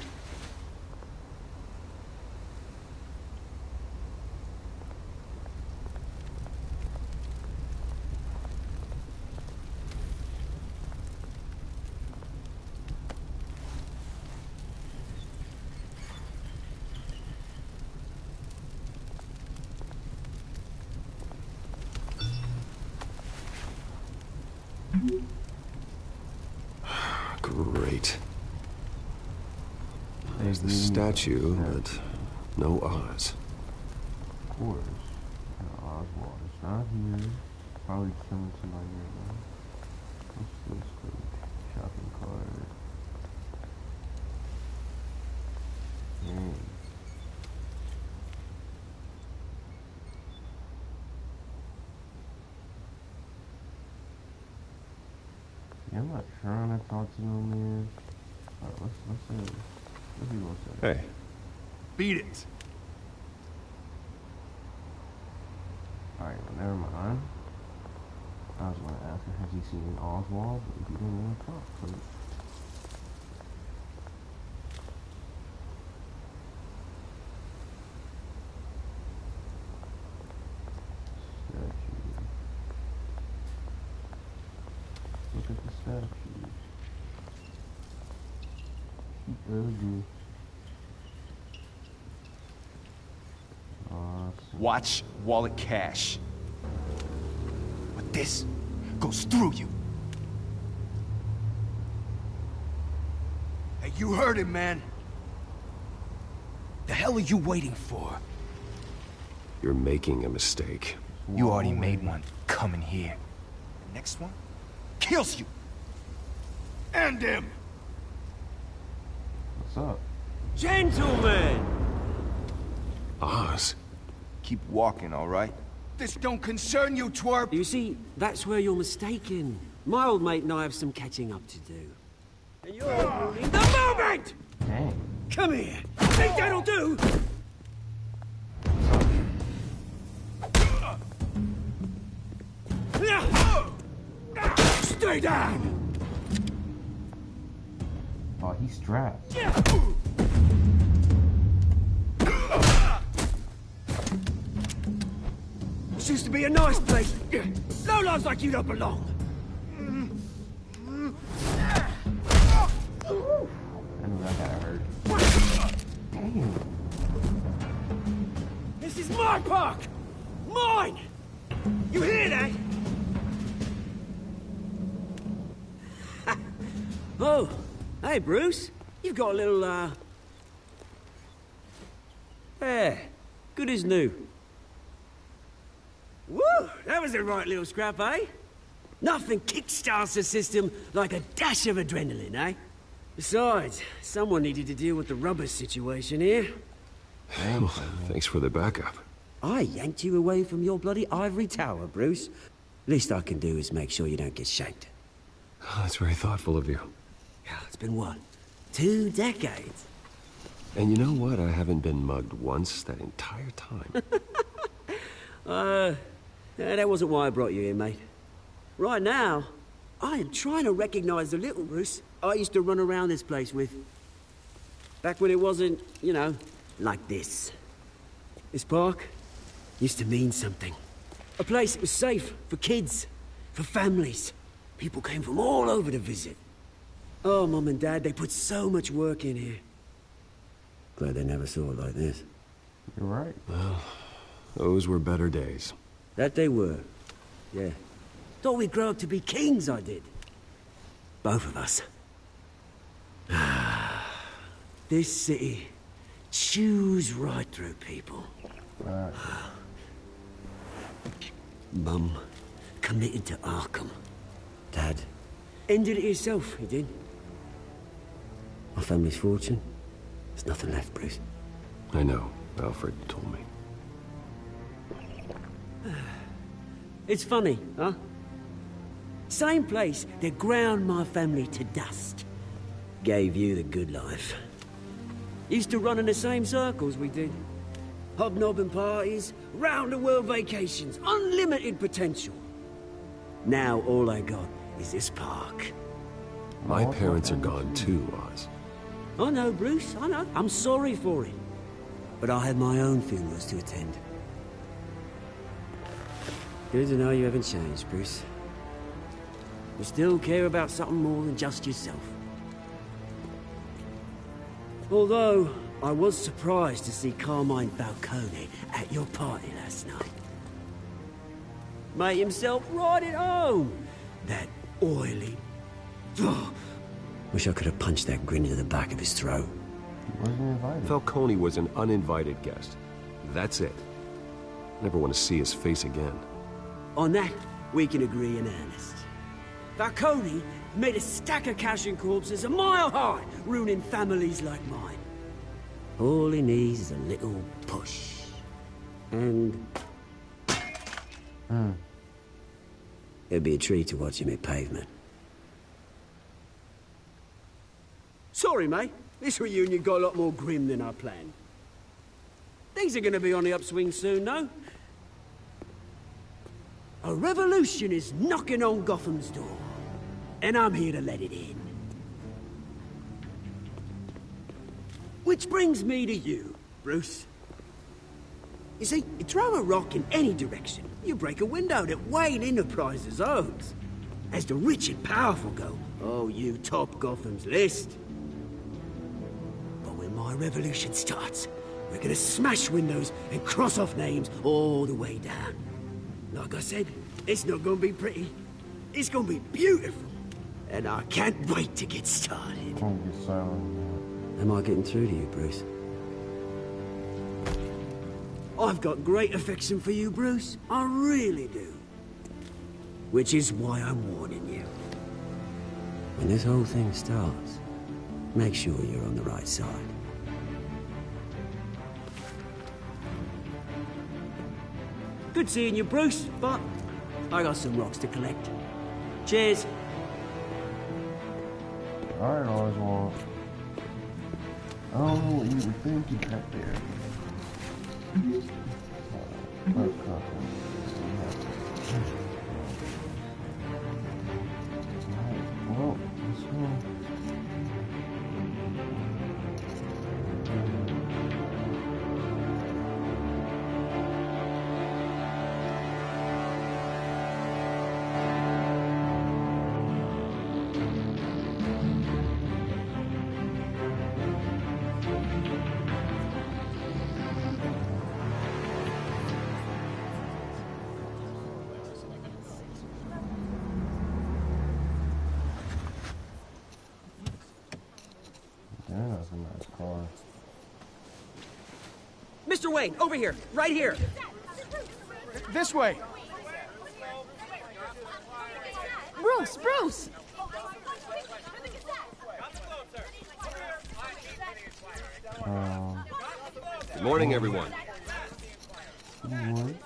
[SPEAKER 7] Great. There's the statue, but no Oz.
[SPEAKER 1] Of course. No, Oswald is not here. Probably killing somebody right now. What's this page? Shopping cart. Dang. Yeah, I'm not trying to talk to no man. Alright, let's say. What do you want to say?
[SPEAKER 7] Hey.
[SPEAKER 16] Beat it.
[SPEAKER 1] Alright, well, never mind. I was going to ask her, has he seen Oswald? But he didn't want to talk, so... Statue. Look at the statue. She ugly.
[SPEAKER 2] Watch wallet cash. But this goes through you. Hey, you heard him, man. The hell are you waiting for?
[SPEAKER 7] You're making a mistake.
[SPEAKER 2] You already made one coming here. The next one kills you. And him.
[SPEAKER 1] What's up?
[SPEAKER 17] Gentlemen!
[SPEAKER 7] Oz.
[SPEAKER 2] Keep walking, all right? This don't concern you, twerp!
[SPEAKER 17] You see, that's where you're mistaken. My old mate and I have some catching up to do. And you're ruining the moment!
[SPEAKER 1] Dang.
[SPEAKER 17] Come here! Think that'll do? Stay down!
[SPEAKER 1] Oh, he's strapped.
[SPEAKER 17] This used to be a nice place. No lives like you don't belong.
[SPEAKER 1] I knew that got hurt. Damn.
[SPEAKER 17] This is my park! Mine! You hear that? Oh, hey, Bruce. You've got a little, Yeah, good as new. Woo! That was a right little scrap, eh? Nothing kickstarts the system like a dash of adrenaline, eh? Besides, someone needed to deal with the rubber situation here.
[SPEAKER 7] Well, thanks for the backup.
[SPEAKER 17] I yanked you away from your bloody ivory tower, Bruce. Least I can do is make sure you don't get shanked.
[SPEAKER 7] Oh, that's very thoughtful of you.
[SPEAKER 17] Yeah, it's been what? 2 decades?
[SPEAKER 7] And you know what? I haven't been mugged once that entire time.
[SPEAKER 17] That wasn't why I brought you here, mate. Right now, I am trying to recognize the little Bruce I used to run around this place with. Back when it wasn't, you know, like this. This park used to mean something. A place that was safe for kids, for families. People came from all over to visit. Oh, Mum and Dad, they put so much work in here. Glad they never saw it like this.
[SPEAKER 1] You're right.
[SPEAKER 10] Well, those were better days.
[SPEAKER 17] That they were. Yeah. Thought we'd grow up to be kings, I did. Both of us. This city chews right through people.
[SPEAKER 1] Right.
[SPEAKER 17] Mum committed to Arkham. Dad ended it himself, he did. My family's fortune, there's nothing left, Bruce.
[SPEAKER 10] I know. Alfred told me.
[SPEAKER 17] It's funny, huh? Same place that ground my family to dust. Gave you the good life. Used to run in the same circles we did. Hobnobbing parties, round-the-world vacations, unlimited potential. Now all I got is this park.
[SPEAKER 10] My parents are gone too, Oz.
[SPEAKER 17] I know, Bruce, I know. I'm sorry for it. But I had my own funerals to attend. Good to know you haven't changed, Bruce. You still care about something more than just yourself. Although, I was surprised to see Carmine Falcone at your party last night. Made himself right at home. That oily... Oh, wish I could have punched that grin into the back of his throat.
[SPEAKER 1] He wasn't invited.
[SPEAKER 10] Falcone was an uninvited guest. That's it. Never want to see his face again.
[SPEAKER 17] On that, we can agree in earnest. Falcone made a stack of cash and corpses a mile high, ruining families like mine. All he needs is a little push. And... it'd be a treat to watch him hit pavement. Sorry, mate. This reunion got a lot more grim than I planned. Things are gonna be on the upswing soon, though. A revolution is knocking on Gotham's door. And I'm here to let it in. Which brings me to you, Bruce. You see, you throw a rock in any direction, you break a window that Wayne Enterprises owns. As the rich and powerful go, oh, you top Gotham's list. But when my revolution starts, we're gonna smash windows and cross off names all the way down. Like I said, it's not gonna be pretty. It's gonna be beautiful. And I can't wait to get started.
[SPEAKER 1] Don't get silent.
[SPEAKER 17] Am I getting through to you, Bruce? I've got great affection for you, Bruce. I really do. Which is why I'm warning you. When this whole thing starts, make sure you're on the right side. Good seeing you, Bruce, but I got some rocks to collect. Cheers.
[SPEAKER 1] Alright, Oswald. I don't know what you were thinking back there. Alright, well, let's go. Yeah, that's a nice car.
[SPEAKER 17] Mr. Wayne, over here, right here.
[SPEAKER 18] This way.
[SPEAKER 8] Bruce, Bruce!
[SPEAKER 10] Good morning, everyone.
[SPEAKER 1] Good morning.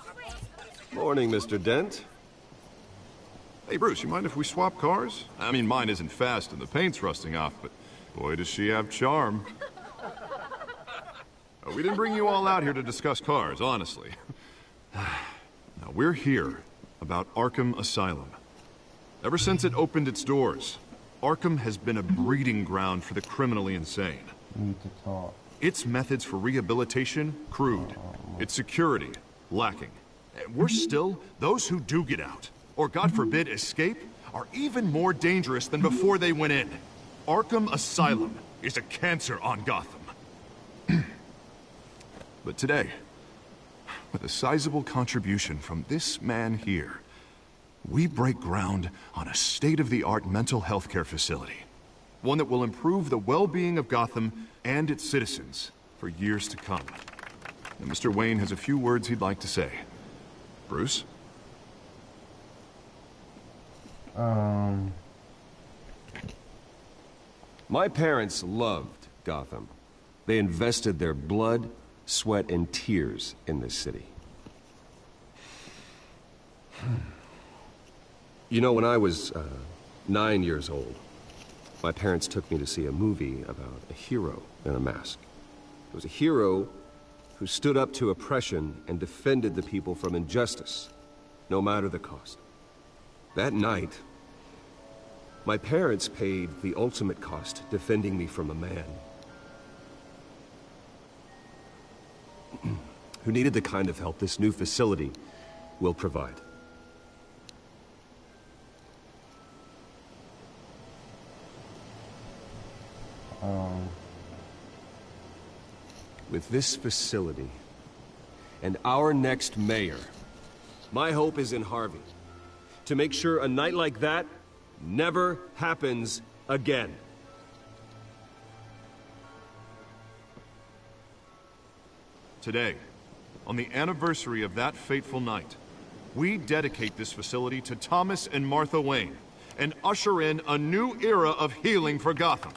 [SPEAKER 10] Morning, Mr. Dent.
[SPEAKER 5] Hey, Bruce, you mind if we swap cars? I mean, mine isn't fast and the paint's rusting off, but boy, does she have charm. We didn't bring you all out here to discuss cars, honestly. Now, we're here about Arkham Asylum. Ever since it opened its doors, Arkham has been a breeding ground for the criminally insane.
[SPEAKER 1] Need to talk.
[SPEAKER 5] Its methods for rehabilitation, crude. Its security, lacking. Worse still, those who do get out, or God forbid escape, are even more dangerous than before they went in. Arkham Asylum is a cancer on Gotham. But today, with a sizable contribution from this man here, we break ground on a state-of-the-art mental health care facility. One that will improve the well-being of Gotham and its citizens for years to come. And Mr. Wayne has a few words he'd like to say. Bruce?
[SPEAKER 10] My parents loved Gotham. They invested their blood, sweat, and tears in this city. You know, when I was 9 years old, my parents took me to see a movie about a hero in a mask. It was a hero who stood up to oppression and defended the people from injustice, no matter the cost. That night, my parents paid the ultimate cost defending me from a man who needed the kind of help this new facility will provide. With this facility and our next mayor, my hope is in Harvey. To make sure a night like that never happens again.
[SPEAKER 5] Today, on the anniversary of that fateful night, we dedicate this facility to Thomas and Martha Wayne and usher in a new era of healing for Gotham.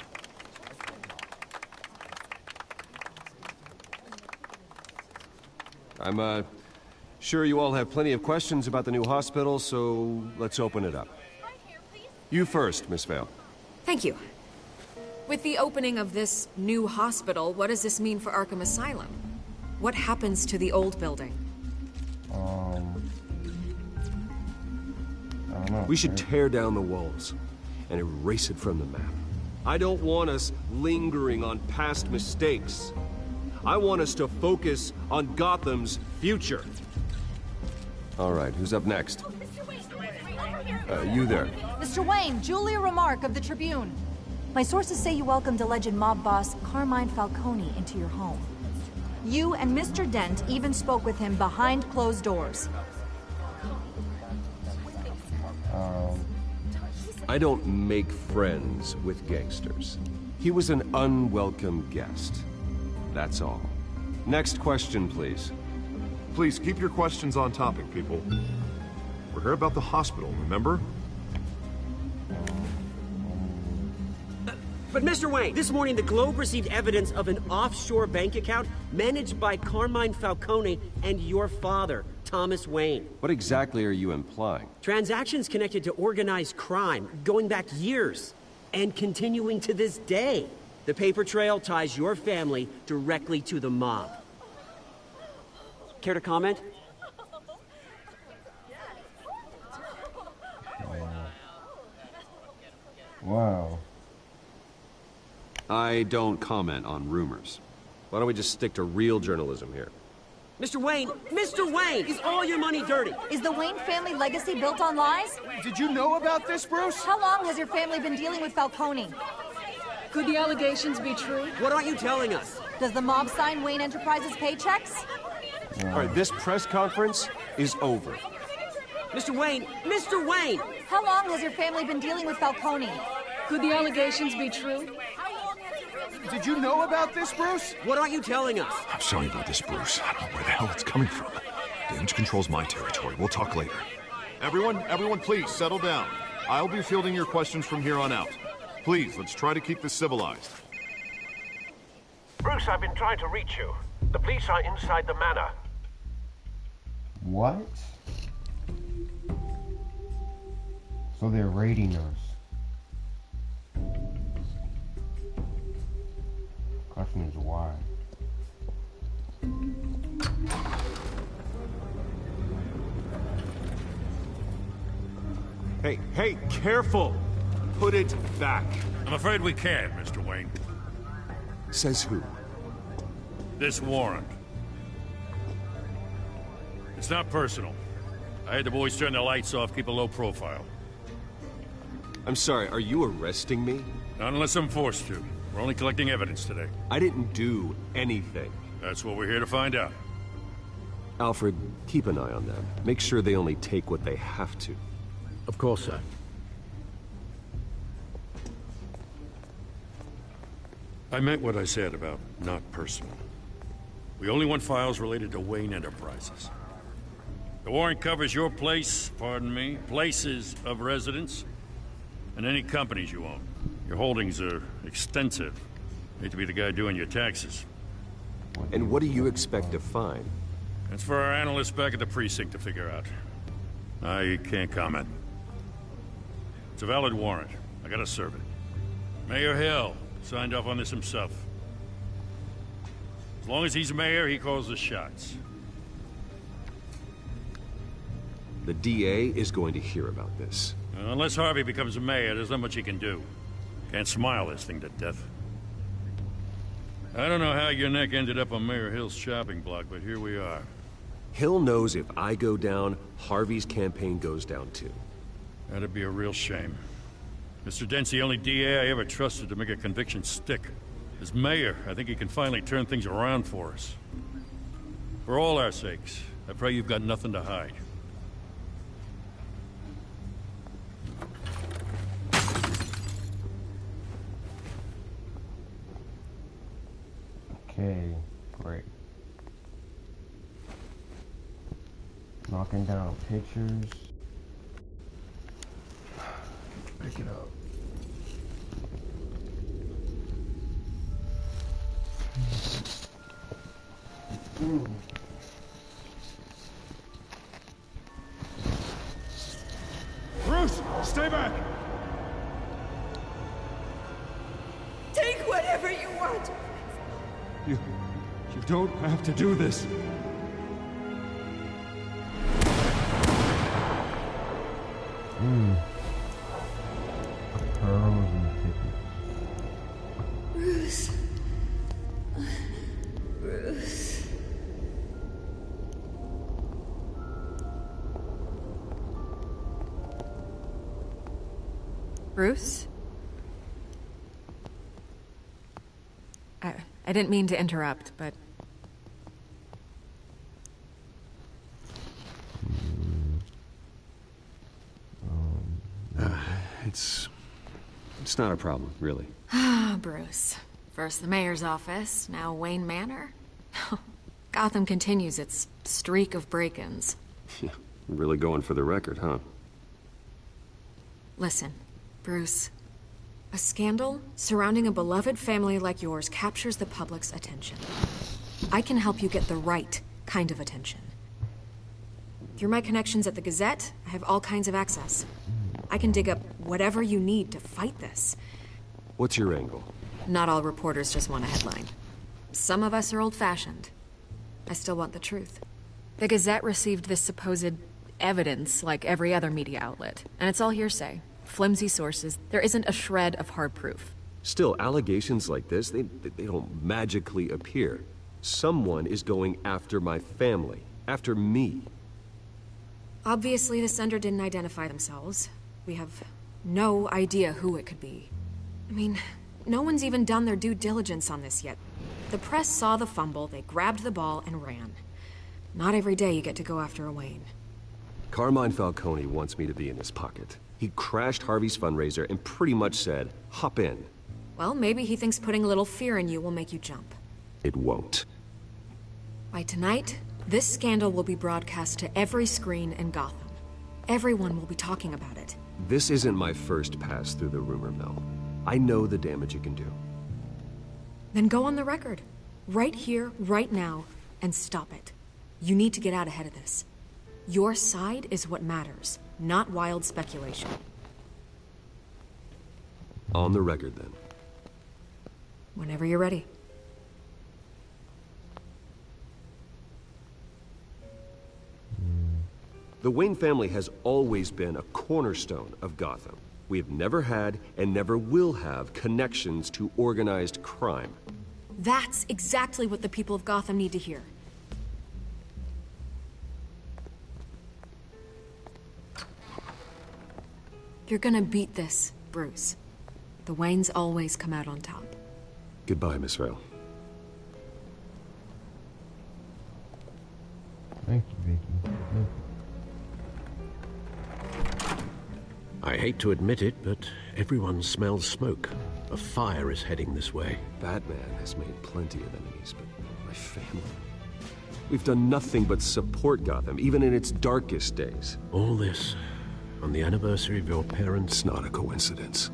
[SPEAKER 10] I'm sure you all have plenty of questions about the new hospital, so let's open it up. You first, Miss Vale.
[SPEAKER 13] Thank you. With the opening of this new hospital, what does this mean for Arkham Asylum? What happens to the old building?
[SPEAKER 1] I don't know.
[SPEAKER 10] We should tear down the walls and erase it from the map. I don't want us lingering on past mistakes. I want us to focus on Gotham's future. All right, who's up next? You there.
[SPEAKER 19] Mr. Wayne, Julia Remark of the Tribune. My sources say you welcomed alleged mob boss Carmine Falcone into your home. You and Mr. Dent even spoke with him behind closed doors.
[SPEAKER 10] I don't make friends with gangsters. He was an unwelcome guest. That's all. Next question, please.
[SPEAKER 5] Please keep your questions on topic, people. We're here about the hospital, remember?
[SPEAKER 17] But Mr. Wayne, this morning the Globe received evidence of an offshore bank account managed by Carmine Falcone and your father, Thomas Wayne.
[SPEAKER 10] What exactly are you implying?
[SPEAKER 17] Transactions connected to organized crime, going back years, and continuing to this day. The paper trail ties your family directly to the mob. Care to comment?
[SPEAKER 1] Wow.
[SPEAKER 10] I don't comment on rumors. Why don't we just stick to real journalism here?
[SPEAKER 17] Mr. Wayne, is all your money dirty?
[SPEAKER 19] Is the Wayne family legacy built on lies?
[SPEAKER 18] Did you know about this, Bruce?
[SPEAKER 19] How long has your family been dealing with Falcone?
[SPEAKER 13] Could the allegations be true?
[SPEAKER 17] What aren't you telling us?
[SPEAKER 19] Does the mob sign Wayne Enterprises paychecks?
[SPEAKER 10] All right, this press conference is over.
[SPEAKER 17] Mr. Wayne!
[SPEAKER 19] How long has your family been dealing with Falcone?
[SPEAKER 13] Could the allegations be true?
[SPEAKER 18] Did you know about this, Bruce?
[SPEAKER 17] What aren't you telling us?
[SPEAKER 5] I'm sorry about this, Bruce. I don't know where the hell it's coming from. Damage control's my territory. We'll talk later. Everyone, please, settle down. I'll be fielding your questions from here on out. Please, let's try to keep this civilized.
[SPEAKER 6] Bruce, I've been trying to reach you. The police are inside the manor.
[SPEAKER 1] What? So they're raiding us. Question is why?
[SPEAKER 10] Hey, careful! Put it back.
[SPEAKER 3] I'm afraid we can't, Mr. Wayne.
[SPEAKER 10] Says who?
[SPEAKER 20] this warrant. It's not personal. I had the boys turn the lights off, keep a low profile.
[SPEAKER 10] I'm sorry, are you arresting me?
[SPEAKER 20] Not unless I'm forced to. We're only collecting evidence today.
[SPEAKER 10] I didn't do anything.
[SPEAKER 20] That's what we're here to find out.
[SPEAKER 10] Alfred, keep an eye on them. Make sure they only take what they have to.
[SPEAKER 6] Of course, sir.
[SPEAKER 20] I meant what I said about not personal. We only want files related to Wayne Enterprises. The warrant covers your place, pardon me, places of residence, and any companies you own. Your holdings are extensive. Hate to be the guy doing your taxes.
[SPEAKER 10] And what do you expect to find?
[SPEAKER 20] That's for our analysts back at the precinct to figure out. I can't comment. It's a valid warrant. I gotta serve it. Mayor Hill signed off on this himself. As long as he's mayor, he calls the shots.
[SPEAKER 10] The DA is going to hear about this.
[SPEAKER 20] Unless Harvey becomes mayor, there's not much he can do. Can't smile this thing to death. I don't know how your neck ended up on Mayor Hill's shopping block, but here we are.
[SPEAKER 10] Hill knows if I go down, Harvey's campaign goes down too.
[SPEAKER 20] That'd be a real shame. Mr. Dent's the only DA I ever trusted to make a conviction stick. As mayor, I think he can finally turn things around for us. For all our sakes, I pray you've got nothing to hide.
[SPEAKER 1] Okay, great. Knocking down pictures. Pick it up.
[SPEAKER 16] Bruce, stay back!
[SPEAKER 11] Take whatever you want.
[SPEAKER 16] You don't have to do this.
[SPEAKER 1] Pearls and
[SPEAKER 11] Bruce. Bruce.
[SPEAKER 13] Bruce? I didn't mean to interrupt, but...
[SPEAKER 10] It's not a problem, really.
[SPEAKER 13] Ah, Bruce. First the mayor's office, now Wayne Manor. Gotham continues its streak of break-ins.
[SPEAKER 10] Yeah, really going for the record, huh?
[SPEAKER 13] Listen, Bruce. A scandal surrounding a beloved family like yours captures the public's attention. I can help you get the right kind of attention. Through my connections at the Gazette, I have all kinds of access. I can dig up whatever you need to fight this.
[SPEAKER 10] What's your angle?
[SPEAKER 13] Not all reporters just want a headline. Some of us are old-fashioned. I still want the truth. The Gazette received this supposed evidence like every other media outlet, and it's all hearsay. Flimsy sources. There isn't a shred of hard proof.
[SPEAKER 10] Still, allegations like this, they don't magically appear. Someone is going after my family. After me.
[SPEAKER 13] Obviously, the sender didn't identify themselves. We have no idea who it could be. I mean, no one's even done their due diligence on this yet. The press saw the fumble, they grabbed the ball and ran. Not every day you get to go after a Wayne.
[SPEAKER 10] Carmine Falcone wants me to be in his pocket. He crashed Harvey's fundraiser and pretty much said, hop in.
[SPEAKER 13] Well, maybe he thinks putting a little fear in you will make you jump.
[SPEAKER 10] It won't.
[SPEAKER 13] By tonight, this scandal will be broadcast to every screen in Gotham. Everyone will be talking about it.
[SPEAKER 10] This isn't my first pass through the rumor mill. I know the damage it can do.
[SPEAKER 13] Then go on the record. Right here, right now, and stop it. You need to get out ahead of this. Your side is what matters, not wild speculation.
[SPEAKER 10] On the record, then.
[SPEAKER 13] Whenever you're ready.
[SPEAKER 10] The Wayne family has always been a cornerstone of Gotham. We have never had and never will have connections to organized crime.
[SPEAKER 13] That's exactly what the people of Gotham need to hear. You're gonna beat this, Bruce. The Waynes always come out on top.
[SPEAKER 10] Goodbye, Miss Vale.
[SPEAKER 1] Thank you, Vicky.
[SPEAKER 6] I hate to admit it, but everyone smells smoke. A fire is heading this way.
[SPEAKER 10] Batman has made plenty of enemies, but my family... We've done nothing but support Gotham, even in its darkest days.
[SPEAKER 6] All this on the anniversary of your parents'...
[SPEAKER 10] It's not a coincidence.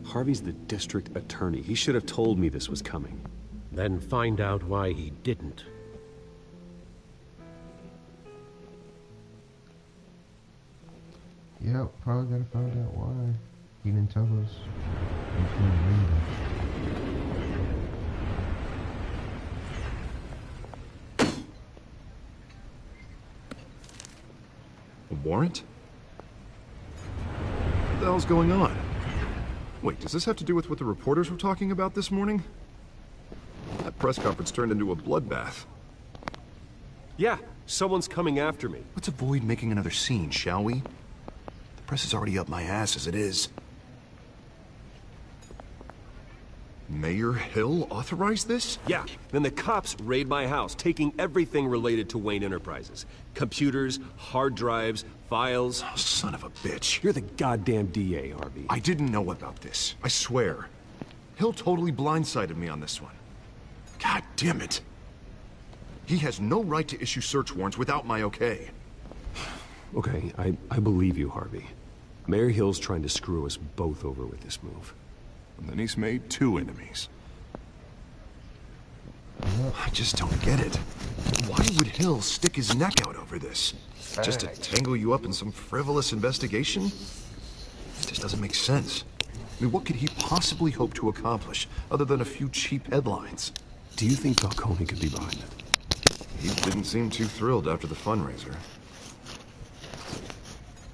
[SPEAKER 10] Harvey's the district attorney. He should have told me this was coming.
[SPEAKER 6] Then find out why he didn't.
[SPEAKER 1] Yep, probably gotta find out why. He didn't tell us. He's gonna read it.
[SPEAKER 5] A warrant? What the hell's going on? Wait, does this have to do with what the reporters were talking about this morning? That press conference turned into a bloodbath.
[SPEAKER 10] Yeah, someone's coming after me.
[SPEAKER 5] Let's avoid making another scene, shall we? The press is already up my ass as it is. Mayor Hill authorized this?
[SPEAKER 10] Yeah, then the cops raid my house, taking everything related to Wayne Enterprises. Computers, hard drives, files.
[SPEAKER 5] Oh, son of a bitch.
[SPEAKER 10] You're the goddamn DA, Harvey.
[SPEAKER 5] I didn't know about this. I swear. Hill totally blindsided me on this one. God damn it. He has no right to issue search warrants without my okay.
[SPEAKER 10] Okay, I believe you, Harvey. Mayor Hill's trying to screw us both over with this move.
[SPEAKER 5] And then he's made 2 enemies. I just don't get it. Why would Hill stick his neck out over this? Just to tangle you up in some frivolous investigation? It just doesn't make sense. I mean, what could he possibly hope to accomplish other than a few cheap headlines?
[SPEAKER 10] Do you think Falcone could be behind it?
[SPEAKER 5] He didn't seem too thrilled after the fundraiser.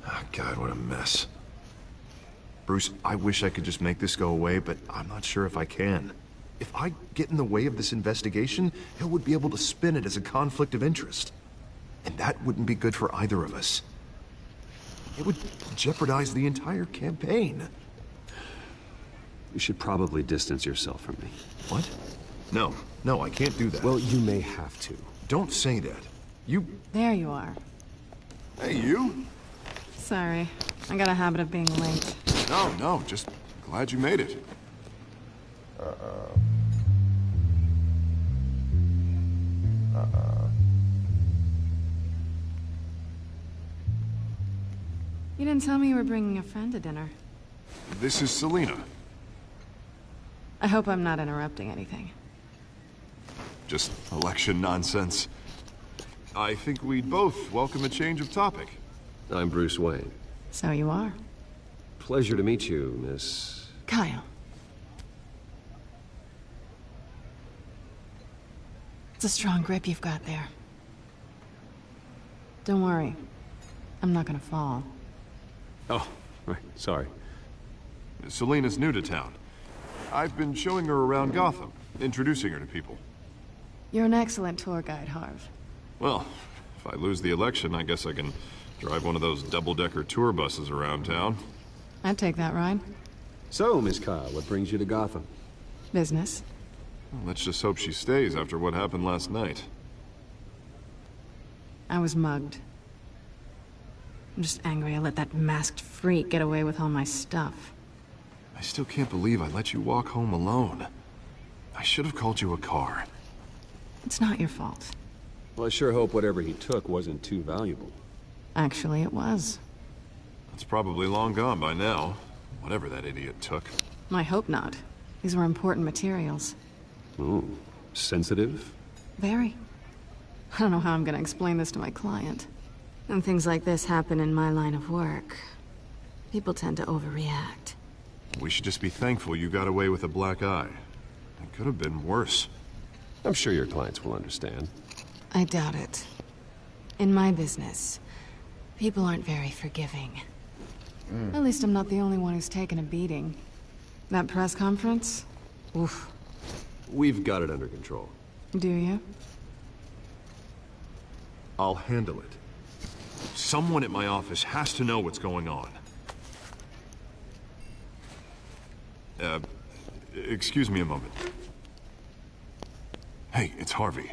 [SPEAKER 5] Oh, God, what a mess. Bruce, I wish I could just make this go away, but I'm not sure if I can. If I get in the way of this investigation, Hill would be able to spin it as a conflict of interest. And that wouldn't be good for either of us. It would jeopardize the entire campaign.
[SPEAKER 10] You should probably distance yourself from me.
[SPEAKER 5] What? No, I can't do that.
[SPEAKER 10] Well, you may have to.
[SPEAKER 5] Don't say that. You...
[SPEAKER 8] There you are.
[SPEAKER 5] Hey, you?
[SPEAKER 8] Sorry. I got a habit of being late.
[SPEAKER 5] No, just glad you made it.
[SPEAKER 8] You didn't tell me you were bringing a friend to dinner.
[SPEAKER 5] This is Selina.
[SPEAKER 8] I hope I'm not interrupting anything.
[SPEAKER 5] Just election nonsense. I think we'd both welcome a change of topic.
[SPEAKER 10] I'm Bruce Wayne.
[SPEAKER 8] So you are.
[SPEAKER 10] Pleasure to meet you, Miss...
[SPEAKER 8] Kyle. It's a strong grip you've got there. Don't worry. I'm not gonna fall.
[SPEAKER 10] Oh, right, sorry.
[SPEAKER 5] Selina's new to town. I've been showing her around Gotham, introducing her to people.
[SPEAKER 8] You're an excellent tour guide, Harv.
[SPEAKER 5] Well, if I lose the election, I guess I can drive one of those double-decker tour buses around town.
[SPEAKER 8] I'd take that ride.
[SPEAKER 10] So, Miss Kyle, what brings you to Gotham?
[SPEAKER 8] Business.
[SPEAKER 5] Well, let's just hope she stays after what happened last night.
[SPEAKER 8] I was mugged. I'm just angry I let that masked freak get away with all my stuff.
[SPEAKER 5] I still can't believe I let you walk home alone. I should have called you a car.
[SPEAKER 8] It's not your fault.
[SPEAKER 10] Well, I sure hope whatever he took wasn't too valuable.
[SPEAKER 8] Actually, it was.
[SPEAKER 5] It's probably long gone by now, whatever that idiot took.
[SPEAKER 8] I hope not. These were important materials.
[SPEAKER 10] Ooh, sensitive?
[SPEAKER 8] Very. I don't know how I'm gonna explain this to my client. When things like this happen in my line of work, people tend to overreact.
[SPEAKER 5] We should just be thankful you got away with a black eye. It could have been worse.
[SPEAKER 10] I'm sure your clients will understand.
[SPEAKER 8] I doubt it. In my business, people aren't very forgiving. At least I'm not the only one who's taken a beating. That press conference? Oof.
[SPEAKER 10] We've got it under control.
[SPEAKER 8] Do you?
[SPEAKER 5] I'll handle it. Someone at my office has to know what's going on. Excuse me a moment. Hey, it's Harvey.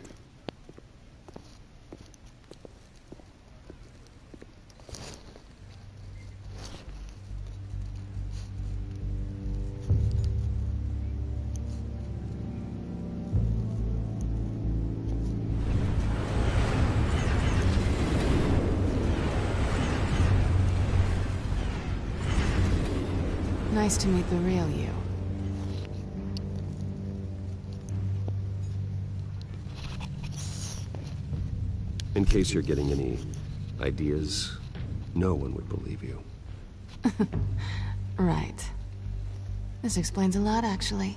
[SPEAKER 8] Nice to meet the real you.
[SPEAKER 10] In case you're getting any ideas, no one would believe you.
[SPEAKER 8] Right. This explains a lot, actually.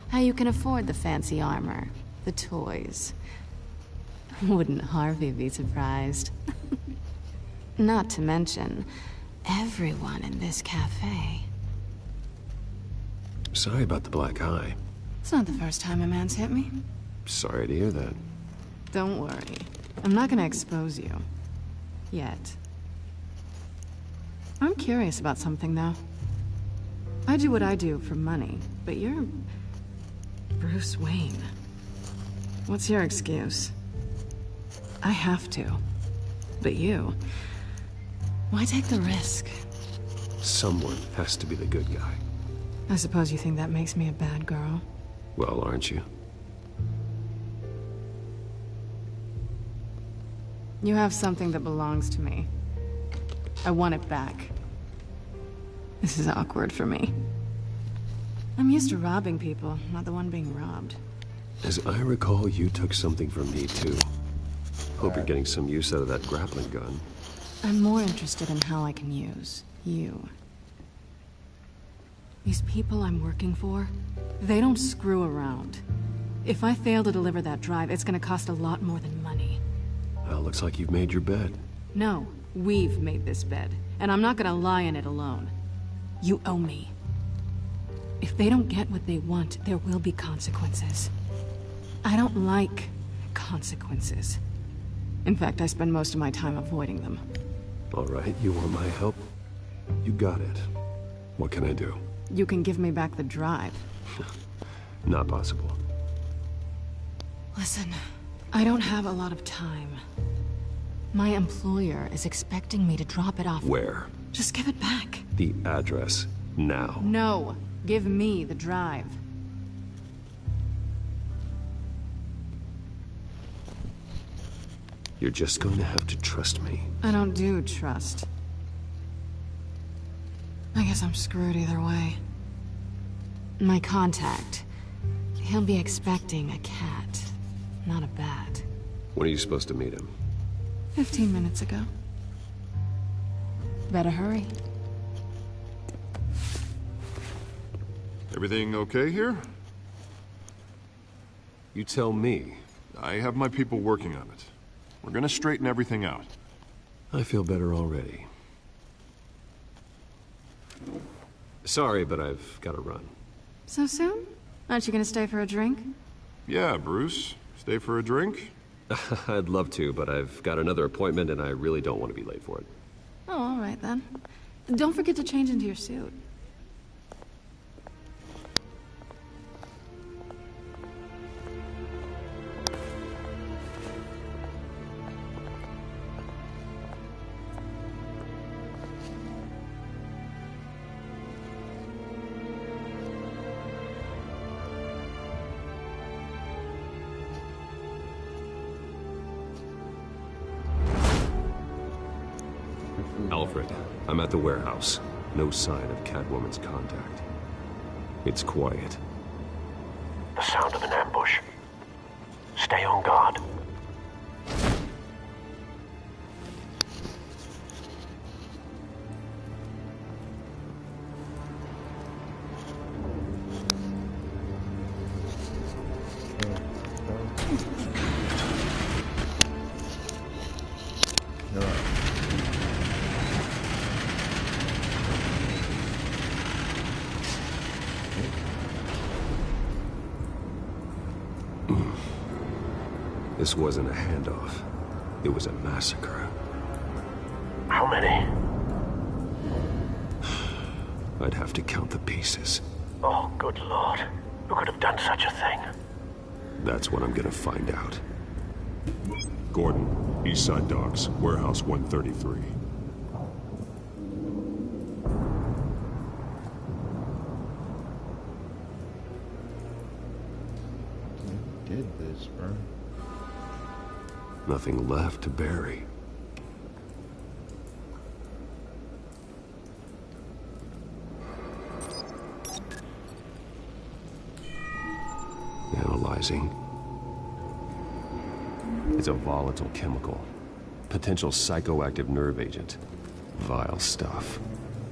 [SPEAKER 8] How you can afford the fancy armor, the toys. Wouldn't Harvey be surprised? Not to mention, everyone in this cafe.
[SPEAKER 10] Sorry about the black eye.
[SPEAKER 8] It's not the first time a man's hit me.
[SPEAKER 10] Sorry to hear that.
[SPEAKER 8] Don't worry. I'm not gonna expose you. Yet. I'm curious about something, though. I do what I do for money, but you're... Bruce Wayne. What's your excuse? I have to. But you... Why take the risk?
[SPEAKER 10] Someone has to be the good guy.
[SPEAKER 8] I suppose you think that makes me a bad girl?
[SPEAKER 10] Well, aren't you?
[SPEAKER 8] You have something that belongs to me. I want it back. This is awkward for me. I'm used to robbing people, not the one being robbed.
[SPEAKER 10] As I recall, you took something from me, too. Hope you're getting some use out of that grappling gun.
[SPEAKER 8] I'm more interested in how I can use you. These people I'm working for, they don't screw around. If I fail to deliver that drive, it's gonna cost a lot more than money.
[SPEAKER 10] Well, looks like you've made your bed.
[SPEAKER 8] No, we've made this bed, and I'm not gonna lie in it alone. You owe me. If they don't get what they want, there will be consequences. I don't like consequences. In fact, I spend most of my time avoiding them.
[SPEAKER 10] All right, you want my help? You got it. What can I do?
[SPEAKER 8] You can give me back the drive.
[SPEAKER 10] Not possible.
[SPEAKER 8] Listen, I don't have a lot of time. My employer is expecting me to drop it off.
[SPEAKER 10] Where?
[SPEAKER 8] Just give it back.
[SPEAKER 10] The address, now.
[SPEAKER 8] No, give me the drive.
[SPEAKER 10] You're just going to have to trust me.
[SPEAKER 8] I don't do trust. I guess I'm screwed either way. My contact, he'll be expecting a cat, not a bat.
[SPEAKER 10] When are you supposed to meet him?
[SPEAKER 8] 15 minutes ago. Better hurry.
[SPEAKER 5] Everything okay here?
[SPEAKER 10] You tell me.
[SPEAKER 5] I have my people working on it. We're gonna straighten everything out.
[SPEAKER 10] I feel better already. Sorry, but I've got to run.
[SPEAKER 8] So soon? Aren't you gonna stay for a drink?
[SPEAKER 5] Yeah, Bruce. Stay for a drink?
[SPEAKER 10] I'd love to, but I've got another appointment and I really don't want to be late for it.
[SPEAKER 8] Oh, all right then. Don't forget to change into your suit.
[SPEAKER 10] Alfred, I'm at the warehouse. No sign of Catwoman's contact. It's quiet.
[SPEAKER 6] The sound of an ambush. Stay on guard.
[SPEAKER 10] This wasn't a handoff. It was a massacre.
[SPEAKER 6] How many?
[SPEAKER 10] I'd have to count the pieces.
[SPEAKER 6] Oh, good lord. Who could have done such a thing?
[SPEAKER 10] That's what I'm gonna find out.
[SPEAKER 9] Gordon, Eastside Docks, Warehouse 133.
[SPEAKER 1] Did this, bro?
[SPEAKER 10] Nothing left to bury. Analyzing. It's a volatile chemical. Potential psychoactive nerve agent. Vile stuff.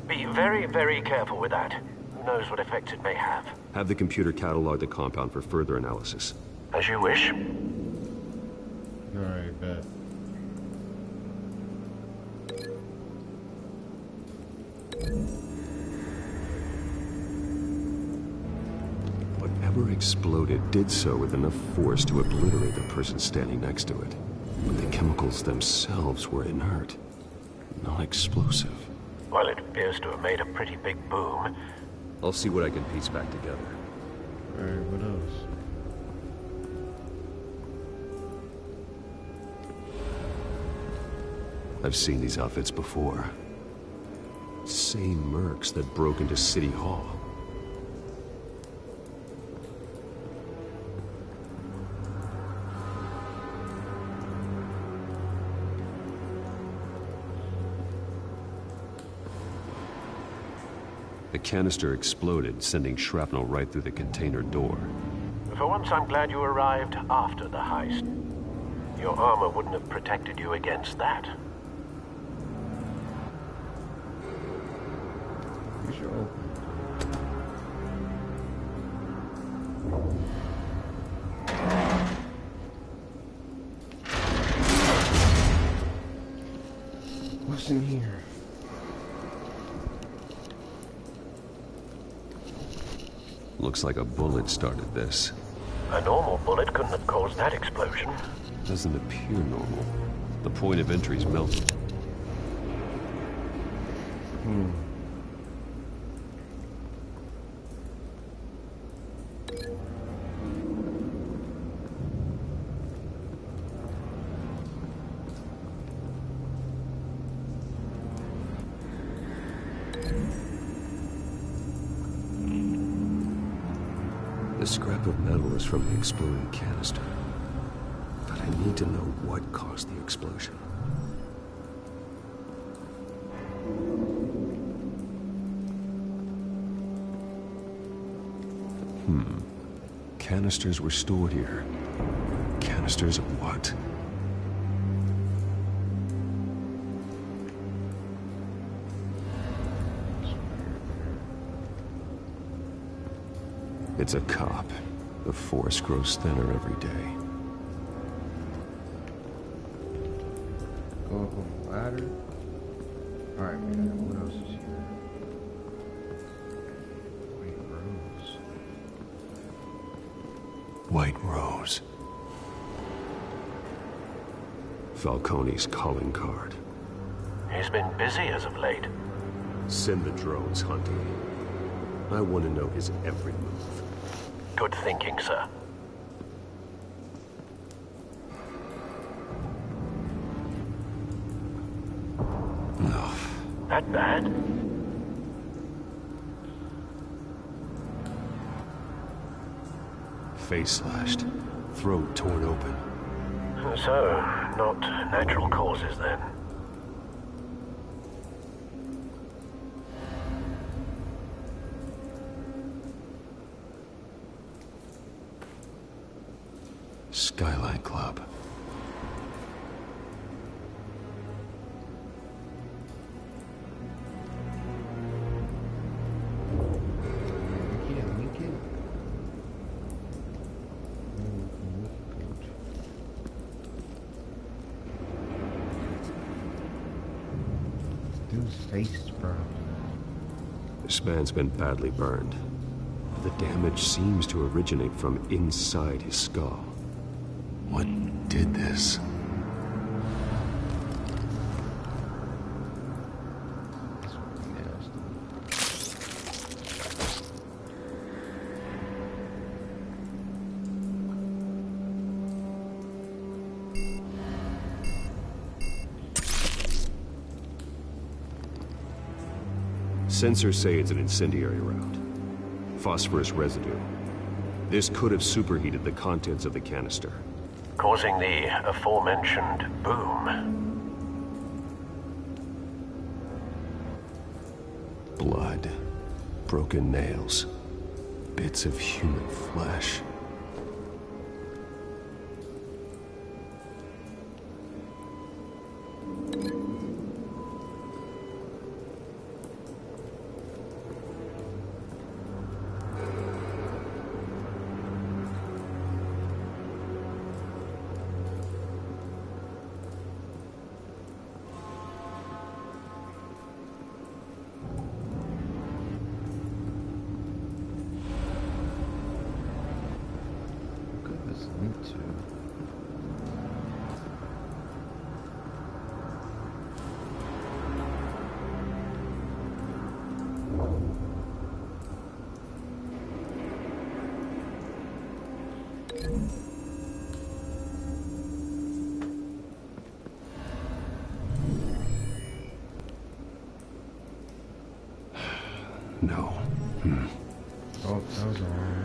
[SPEAKER 6] Be very, very careful with that. Who knows what effects it may have.
[SPEAKER 10] Have the computer catalog the compound for further analysis.
[SPEAKER 6] As you wish.
[SPEAKER 1] Alright, bet.
[SPEAKER 10] Whatever exploded did so with enough force to obliterate the person standing next to it. But the chemicals themselves were inert, not explosive.
[SPEAKER 6] Well, it appears to have made a pretty big boom.
[SPEAKER 10] I'll see what I can piece back together.
[SPEAKER 1] Alright, what else?
[SPEAKER 10] I've seen these outfits before. Same mercs that broke into City Hall. The canister exploded, sending shrapnel right through the container door.
[SPEAKER 6] For once, I'm glad you arrived after the heist. Your armor wouldn't have protected you against that.
[SPEAKER 1] You should open. What's in here?
[SPEAKER 10] Looks like a bullet started this.
[SPEAKER 6] A normal bullet couldn't have caused that explosion.
[SPEAKER 10] Doesn't appear normal. The point of entry's melted. The scrap of metal is from the exploding canister. But I need to know what caused the explosion. Canisters were stored here. Canisters of what? It's a cop. The force grows thinner every day.
[SPEAKER 1] Go up on the ladder. Alright, man, what else is here?
[SPEAKER 10] White Rose. Falcone's calling card.
[SPEAKER 6] He's been busy as of late.
[SPEAKER 10] Send the drones hunting. I want to know his every move.
[SPEAKER 6] Good thinking, sir.
[SPEAKER 10] No.
[SPEAKER 6] That bad?
[SPEAKER 10] Face slashed. Throat torn open.
[SPEAKER 6] So, not natural causes then.
[SPEAKER 10] Skyline Club.
[SPEAKER 1] Dude's face is burned.
[SPEAKER 10] This man's been badly burned. The damage seems to originate from inside his skull. What did
[SPEAKER 7] did this?
[SPEAKER 10] Sensors say it's an incendiary round. Phosphorus residue. This could have superheated the contents of the canister,
[SPEAKER 6] causing the aforementioned boom.
[SPEAKER 7] Blood, broken nails, bits of human flesh. No.
[SPEAKER 1] Oh, that was a wrong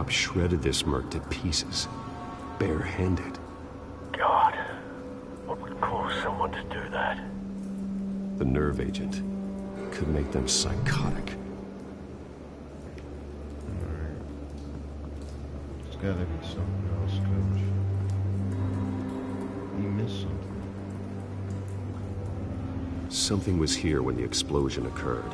[SPEAKER 7] Shredded this merc to pieces, barehanded.
[SPEAKER 6] God, what would cause someone to do that?
[SPEAKER 10] The nerve agent could make them psychotic.
[SPEAKER 1] Alright. There's gotta be something else, Coach. You missed something.
[SPEAKER 10] Something was here when the explosion occurred.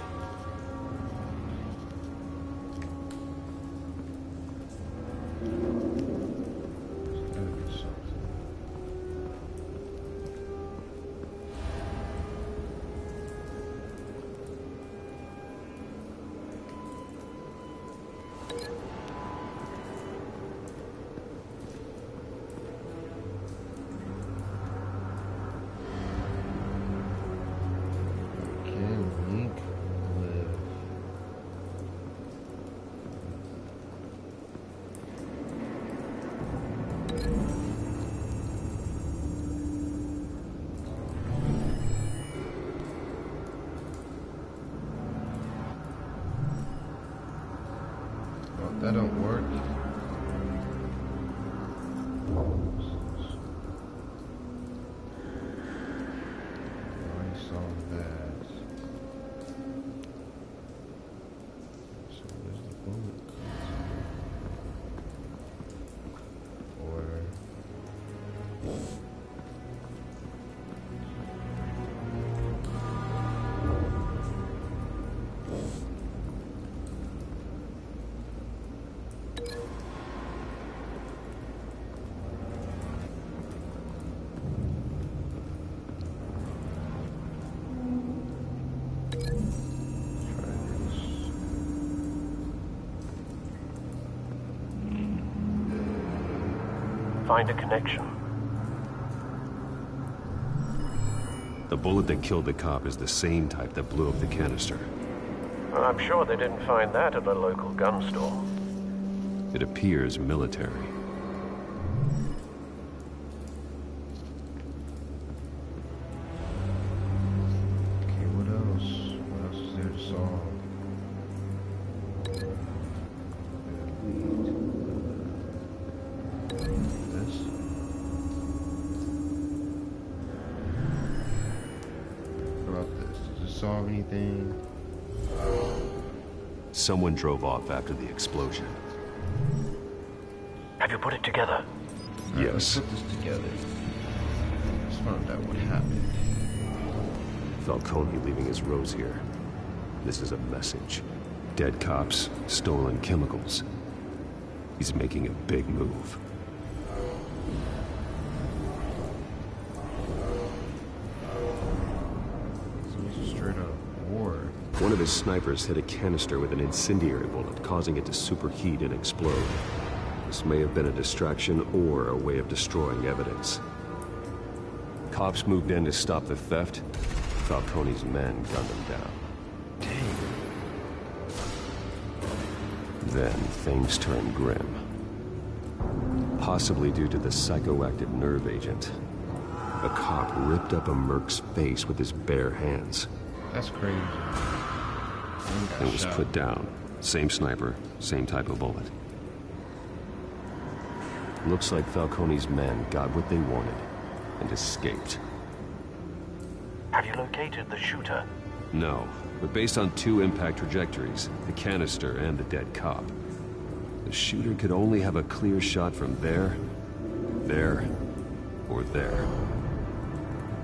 [SPEAKER 1] That don't work. I saw that. So where's the bullet?
[SPEAKER 6] Find a connection.
[SPEAKER 10] The bullet that killed the cop is the same type that blew up the canister.
[SPEAKER 6] Well, I'm sure they didn't find that at a local gun store.
[SPEAKER 10] It appears military.
[SPEAKER 1] Okay, what else? What else is there to solve? Solve anything?
[SPEAKER 10] Someone drove off after the explosion.
[SPEAKER 6] Have you put it together?
[SPEAKER 10] Yes.
[SPEAKER 1] Let's put this together. find out what happened.
[SPEAKER 10] Falcone leaving his rose here. This is a message. Dead cops, stolen chemicals. He's making a big move.
[SPEAKER 1] So it's a straight up war.
[SPEAKER 10] One of his snipers hit a canister with an incendiary bullet, causing it to superheat and explode. This may have been a distraction or a way of destroying evidence. Cops moved in to stop the theft. Falcone's men gunned him down. Then things turned grim. Possibly due to the psychoactive nerve agent. A cop ripped up a merc's face with his bare hands.
[SPEAKER 1] That's crazy.
[SPEAKER 10] It was put down. Same sniper, same type of bullet. Looks like Falcone's men got what they wanted and escaped.
[SPEAKER 21] Have you located the shooter?
[SPEAKER 10] No, but based on 2 impact trajectories, the canister and the dead cop, the shooter could only have a clear shot from there, or there,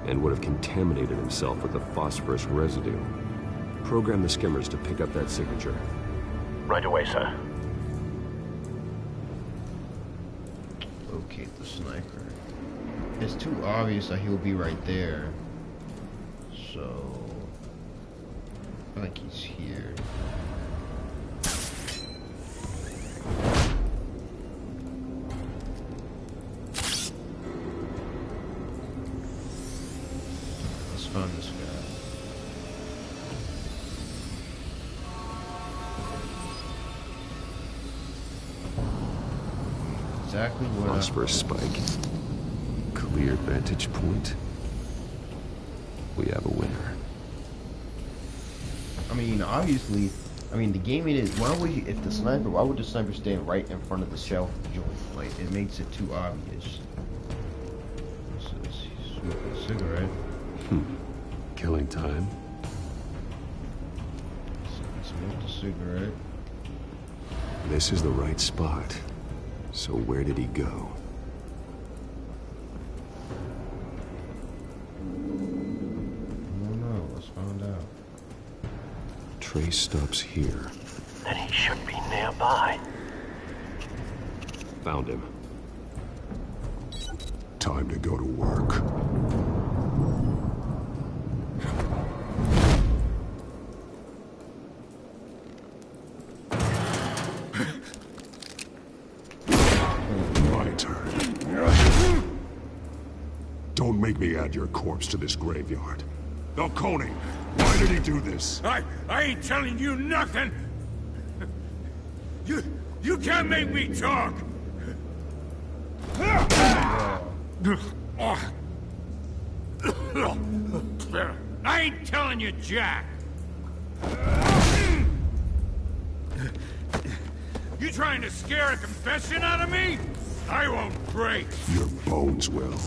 [SPEAKER 10] and would have contaminated himself with the phosphorus residue. Program the skimmers to pick up that signature.
[SPEAKER 21] Right away, sir.
[SPEAKER 1] Locate the sniper. It's too obvious that he'll be right there. So I think he's here. Let's find this guy. Exactly what
[SPEAKER 10] Phosphorus spike. Clear vantage point. We have a winner.
[SPEAKER 1] I mean, obviously, the game it is. Why would you, if the sniper? Why would the sniper stand right in front of the shelf joint? Like, it makes it too obvious. He's smoking a cigarette.
[SPEAKER 10] Killing time.
[SPEAKER 1] Smoked a cigarette.
[SPEAKER 10] This is the right spot. So where did he go?
[SPEAKER 1] Let's find out.
[SPEAKER 10] Trace stops here.
[SPEAKER 21] Then he should be nearby.
[SPEAKER 10] Found him.
[SPEAKER 9] Time to go to work. My turn. Don't make me add your corpse to this graveyard. Falcone, why did he do this?
[SPEAKER 3] I ain't telling you nothing. You can't make me talk. I ain't telling you jack. You trying to scare a confession out of me? I won't break.
[SPEAKER 9] Your bones will.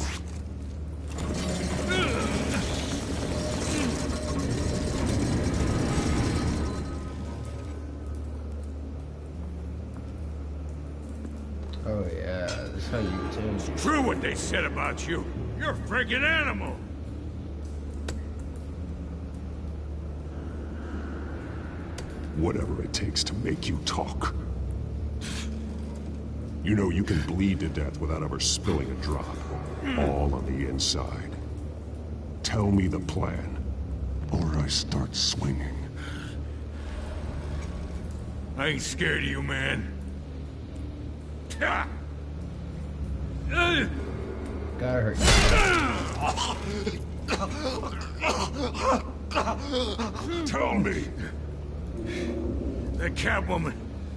[SPEAKER 1] Oh yeah, this is how you tell me.
[SPEAKER 3] It's true what they said about you. You're a friggin' animal.
[SPEAKER 9] Whatever it takes to make you talk. You know you can bleed to death without ever spilling a drop. All on the inside. Tell me the plan, or I start swinging.
[SPEAKER 3] I ain't scared of you, man.
[SPEAKER 1] Gotta hurt
[SPEAKER 3] you.
[SPEAKER 9] Tell me.
[SPEAKER 3] The Catwoman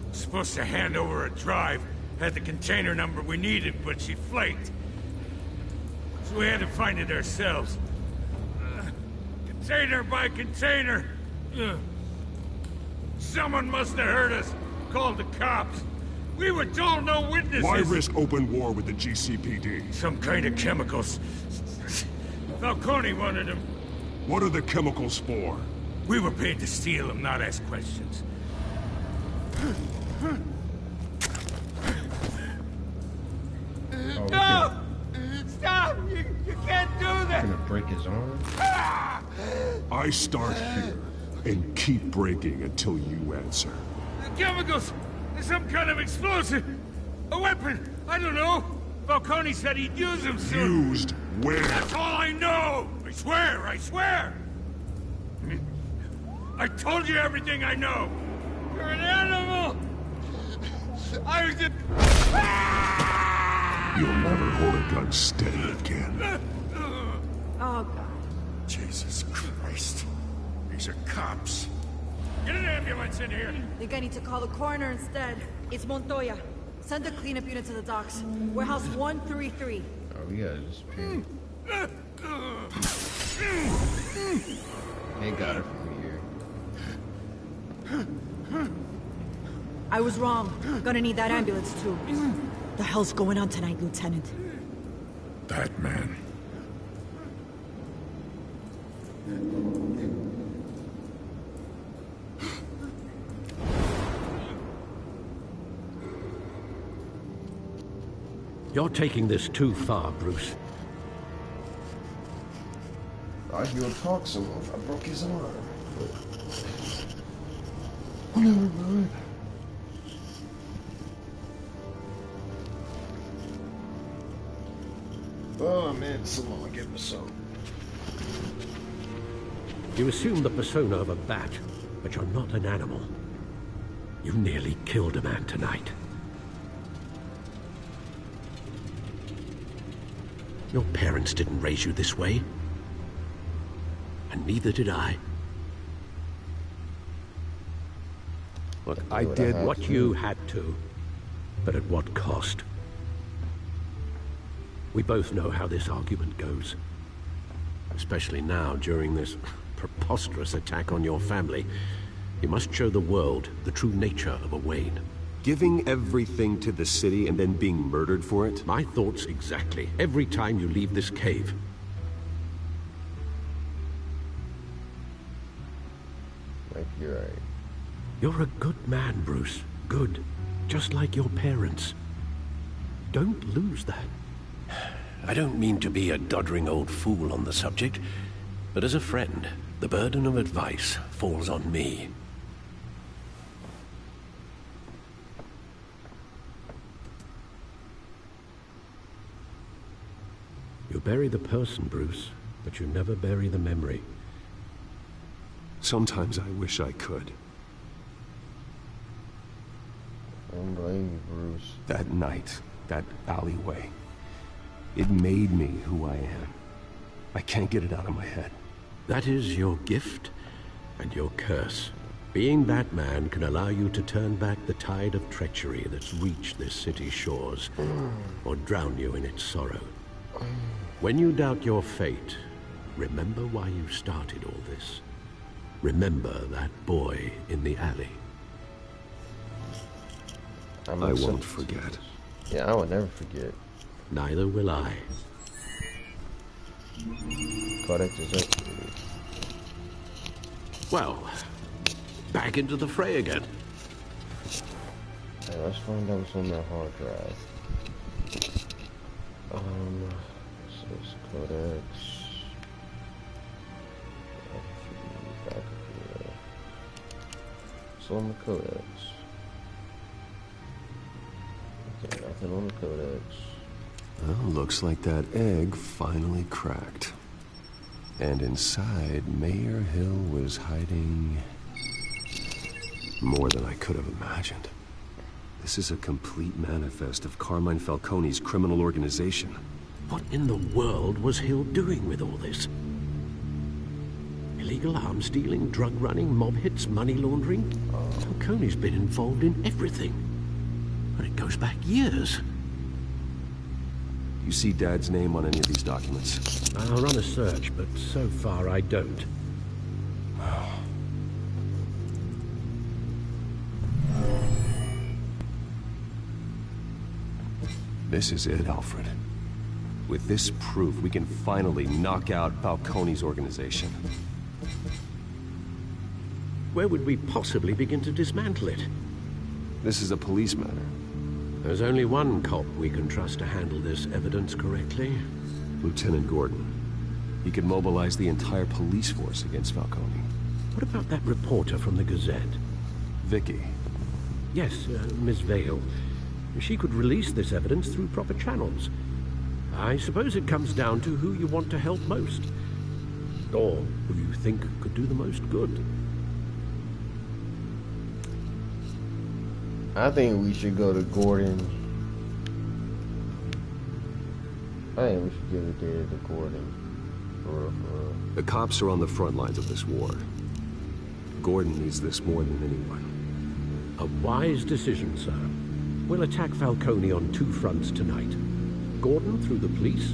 [SPEAKER 3] was supposed to hand over a drive. Had the container number we needed, but she flaked. So we had to find it ourselves. Container by container. Someone must have heard us. Called the cops. We were told no witnesses.
[SPEAKER 9] Why risk open war with the GCPD?
[SPEAKER 3] Some kind of chemicals. Falcone wanted them.
[SPEAKER 9] What are the chemicals for?
[SPEAKER 3] We were paid to steal them, not ask questions. No! Stop! You can't do
[SPEAKER 1] break his arm?
[SPEAKER 9] I start here and keep breaking until you answer.
[SPEAKER 3] The chemicals! There's some kind of explosive! A weapon! I don't know! Falcone said he'd use them soon!
[SPEAKER 9] Used where?
[SPEAKER 3] That's all I know! I swear! I swear! I told you everything I know! You're an animal! I was just...
[SPEAKER 9] You'll never hold a gun steady again.
[SPEAKER 13] Oh, God.
[SPEAKER 3] Jesus Christ. These are cops. Get an ambulance in here!
[SPEAKER 19] Think I need to call the coroner instead. It's Montoya. Send a cleanup unit to the docks. Warehouse 133.
[SPEAKER 1] Oh, we gotta disappear. They got it from here.
[SPEAKER 19] I was wrong. Gonna need that ambulance, too. The hell's going on tonight, Lieutenant?
[SPEAKER 3] That man.
[SPEAKER 6] You're taking this too far, Bruce.
[SPEAKER 1] I he'll talk some more if I broke his arm. Whatever, man. Oh man, someone give me some.
[SPEAKER 6] You assume the persona of a bat, but you're not an animal. You nearly killed a man tonight. Your parents didn't raise you this way. And neither did I. Look, I did what you had to, but at what cost? We both know how this argument goes. Especially now, during this preposterous attack on your family. You must show the world the true nature of a Wayne.
[SPEAKER 10] Giving everything to the city and then being murdered for it?
[SPEAKER 6] My thoughts exactly. Every time you leave this cave.
[SPEAKER 1] Like, you're right.
[SPEAKER 6] You're a good man, Bruce. Good. Just like your parents. Don't lose that. I don't mean to be a doddering old fool on the subject, but as a friend, the burden of advice falls on me. You bury the person, Bruce, but you never bury the memory.
[SPEAKER 10] Sometimes I wish I could.
[SPEAKER 1] I don't blame you, Bruce.
[SPEAKER 10] That night, that alleyway, it made me who I am. I can't get it out of my head.
[SPEAKER 6] That is your gift and your curse. Being Batman can allow you to turn back the tide of treachery that's reached this city's shores, or drown you in its sorrow. When you doubt your fate, remember why you started all this. Remember that boy in the alley.
[SPEAKER 10] I won't forget.
[SPEAKER 1] Yeah, I will never forget.
[SPEAKER 6] Neither will I.
[SPEAKER 1] Codex is up.
[SPEAKER 6] Well, back into the fray again.
[SPEAKER 1] Hey, let's find out what's on that hard drive. This is Codex. Back up here. So on the Codex. Okay, nothing on the Codex.
[SPEAKER 10] Well, looks like that egg finally cracked. And inside, Mayor Hill was hiding more than I could have imagined. This is a complete manifest of Carmine Falcone's criminal organization.
[SPEAKER 6] What in the world was Hill doing with all this? Illegal arms dealing, drug running, mob hits, money laundering? Falcone's been involved in everything. But it goes back years.
[SPEAKER 10] You see Dad's name on any of these documents?
[SPEAKER 6] I'll run a search, but so far I don't.
[SPEAKER 10] This is it, Alfred. With this proof, we can finally knock out Falcone's organization.
[SPEAKER 6] Where would we possibly begin to dismantle it?
[SPEAKER 10] This is a police matter.
[SPEAKER 6] There's only one cop we can trust to handle this evidence correctly.
[SPEAKER 10] Lieutenant Gordon. He could mobilize the entire police force against Falcone.
[SPEAKER 6] What about that reporter from the Gazette?
[SPEAKER 10] Vicky.
[SPEAKER 6] Yes, Miss Vale. She could release this evidence through proper channels. I suppose it comes down to who you want to help most. Or who you think could do the most good.
[SPEAKER 1] I think we should go to Gordon. I think we should give the data to Gordon. For real.
[SPEAKER 10] The cops are on the front lines of this war. Gordon needs this more than anyone.
[SPEAKER 6] A wise decision, sir. We'll attack Falcone on two fronts tonight. Gordon through the police,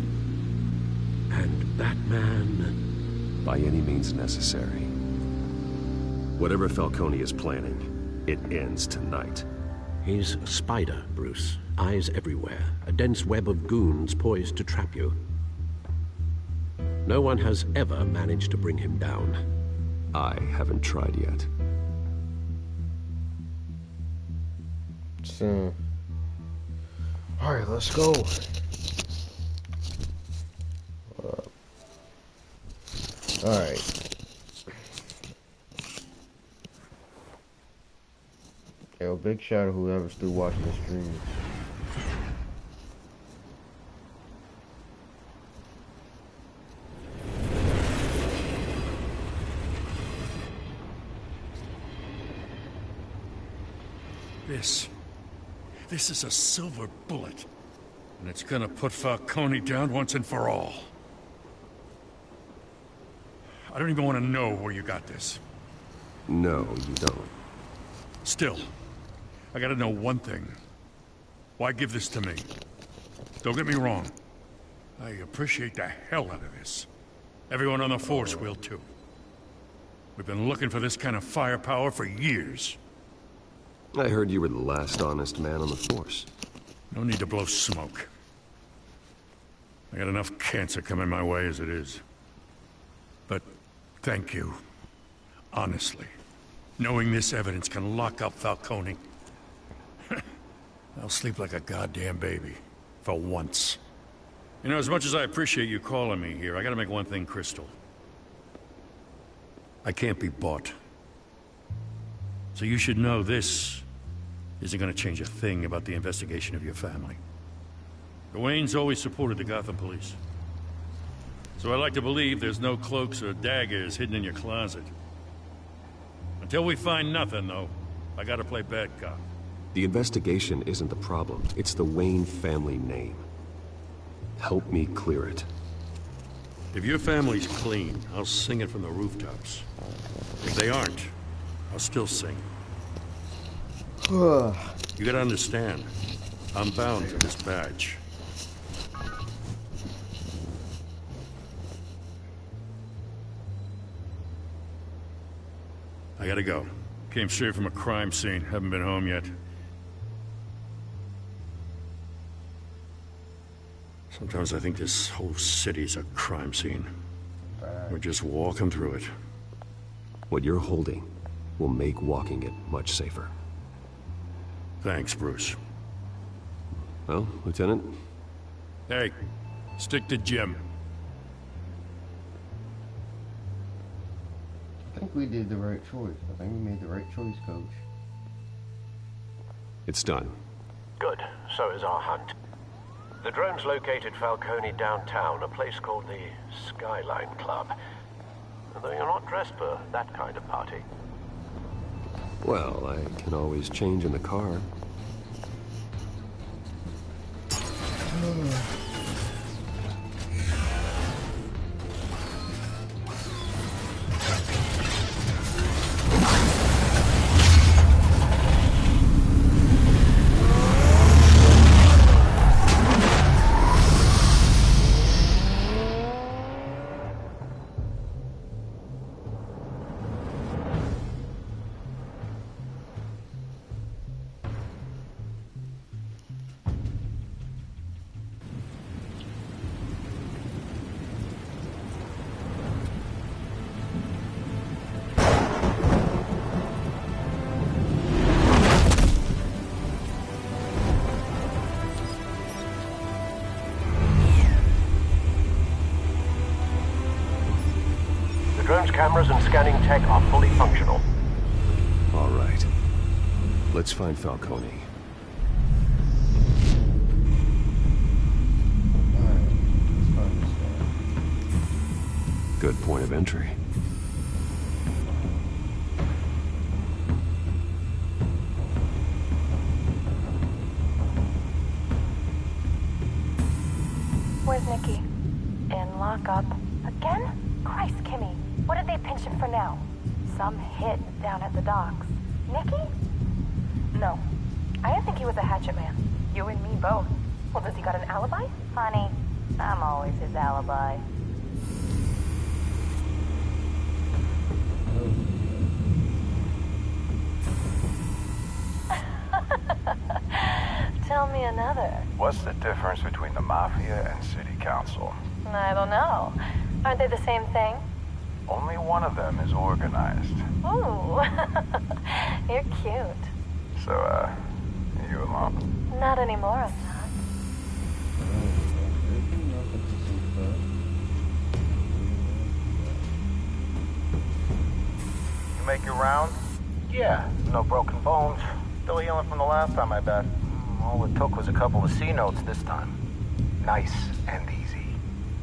[SPEAKER 6] and that man...
[SPEAKER 10] by any means necessary. Whatever Falcone is planning, it ends tonight.
[SPEAKER 6] He's a spider, Bruce. Eyes everywhere. A dense web of goons poised to trap you. No one has ever managed to bring him down.
[SPEAKER 10] I haven't tried yet.
[SPEAKER 1] So, alright, let's go. Alright. Yo, big shout out to whoever's still watching the stream.
[SPEAKER 20] This is a silver bullet. And it's gonna put Falcone down once and for all. I don't even want to know where you got this.
[SPEAKER 10] No, you don't.
[SPEAKER 20] Still, I gotta know one thing. Why give this to me? Don't get me wrong. I appreciate the hell out of this. Everyone on the force will too. We've been looking for this kind of firepower for years.
[SPEAKER 10] I heard you were the last honest man on the force.
[SPEAKER 20] No need to blow smoke. I got enough cancer coming my way as it is. But thank you. Honestly. Knowing this evidence can lock up Falcone. I'll sleep like a goddamn baby. For once. You know, as much as I appreciate you calling me here, I gotta make one thing crystal. I can't be bought. So you should know this isn't gonna change a thing about the investigation of your family. The Waynes always supported the Gotham police. So I like to believe there's no cloaks or daggers hidden in your closet. Until we find nothing, though, I gotta play bad cop.
[SPEAKER 10] The investigation isn't the problem. It's the Wayne family name. Help me clear it.
[SPEAKER 20] If your family's clean, I'll sing it from the rooftops. If they aren't, I'll still sing. You gotta understand, I'm bound to this badge. I gotta go. Came straight from a crime scene. Haven't been home yet. Sometimes I think this whole city's a crime scene. We're just walking through it.
[SPEAKER 10] What you're holding will make walking it much safer.
[SPEAKER 20] Thanks, Bruce.
[SPEAKER 10] Well, Lieutenant?
[SPEAKER 20] Hey, stick to Jim.
[SPEAKER 1] I think we did the right choice. I think we made the right choice, Coach.
[SPEAKER 10] It's done.
[SPEAKER 6] Good. So is our hunt. The drones located Falcone downtown, a place called the Skyline Club. Though you're not dressed for that kind of party.
[SPEAKER 10] Well, I can always change in the car.
[SPEAKER 6] Drone's cameras and scanning tech are fully functional.
[SPEAKER 9] All right. Let's find Falcone. Good point of entry.
[SPEAKER 12] Where's Nicky? In lockup. Again? Christ, Kimmy. What did they pinch him for now? Some hit down at the docks. Nicky? No. I didn't think he was a hatchet man. You and me both. Well, does he got an alibi? Honey, I'm always his alibi. Tell me another.
[SPEAKER 21] What's the difference between the Mafia and City Council?
[SPEAKER 12] I don't know. Aren't they the same thing?
[SPEAKER 21] Only one of them is organized.
[SPEAKER 12] Ooh. You're cute.
[SPEAKER 21] So, you alone?
[SPEAKER 12] Not anymore, I'm not.
[SPEAKER 21] You make your round? Yeah, no broken bones. Still healing from the last time, I bet. All it took was a couple of C notes this time. Nice and easy.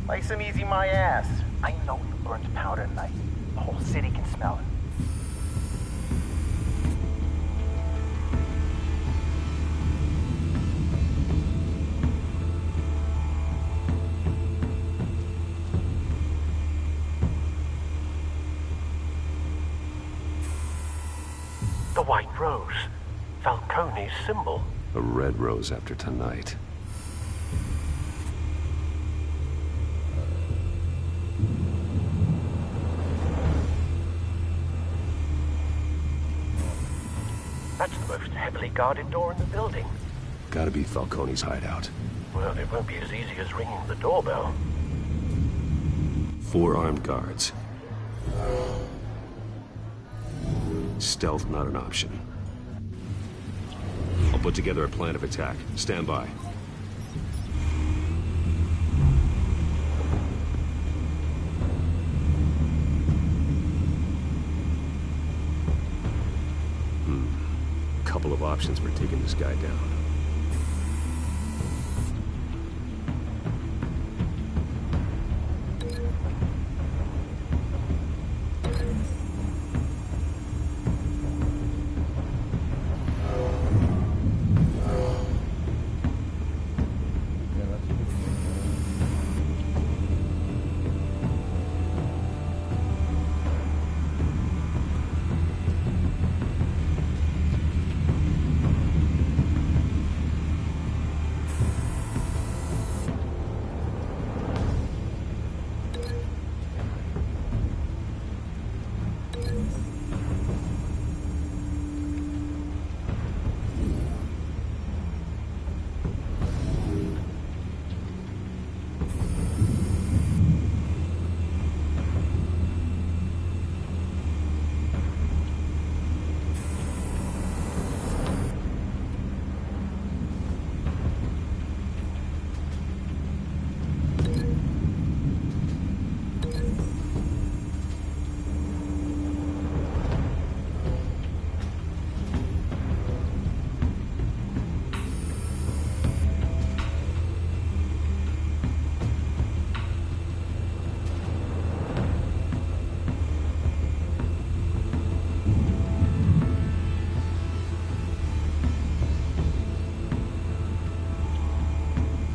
[SPEAKER 21] Nice and easy my ass. I know you burned powder tonight. The whole city can smell it.
[SPEAKER 6] The White Rose. Falcone's symbol.
[SPEAKER 9] A red rose after tonight.
[SPEAKER 6] That's the most heavily guarded door in the building.
[SPEAKER 9] Gotta be Falcone's hideout.
[SPEAKER 6] Well, it won't be as easy as ringing the doorbell.
[SPEAKER 9] 4 armed guards. Stealth not an option. I'll put together a plan of attack. Stand by. Couple of options for taking this guy down.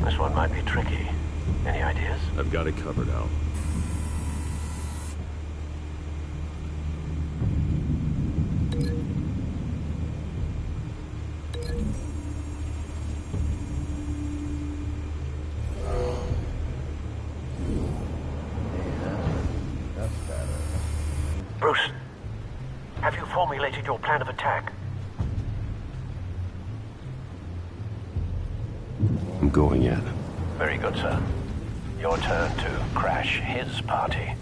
[SPEAKER 6] This one might be tricky. Any ideas?
[SPEAKER 9] I've got it covered, Al.
[SPEAKER 6] Bruce, have you formulated your plan of attack?
[SPEAKER 9] I'm going in.
[SPEAKER 6] Very good, sir. Your turn to crash his party.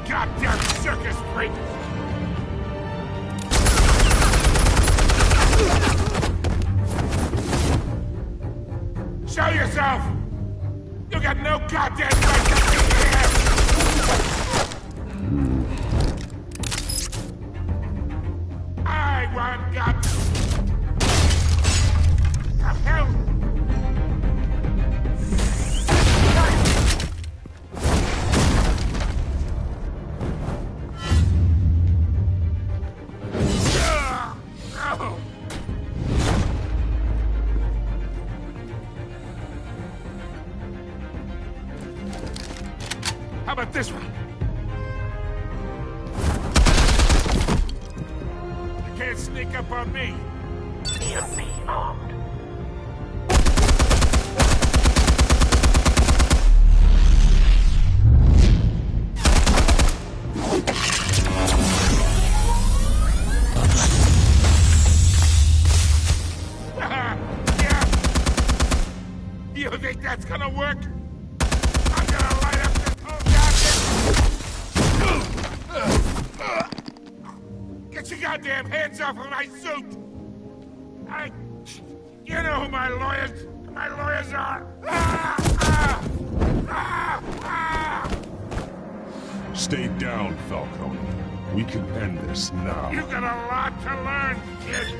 [SPEAKER 3] Goddamn circus freak! Show yourself! You got no goddamn right to be here! I want God. The hell? How about this one? You can't sneak up on me. EMP armed. Yeah. You think that's gonna work? I'm gonna light up this whole goddamn... Get your goddamn hands off of my suit! You know who my lawyers are!
[SPEAKER 9] Stay down, Falcone. We can end this now.
[SPEAKER 3] You got a lot to learn, kid!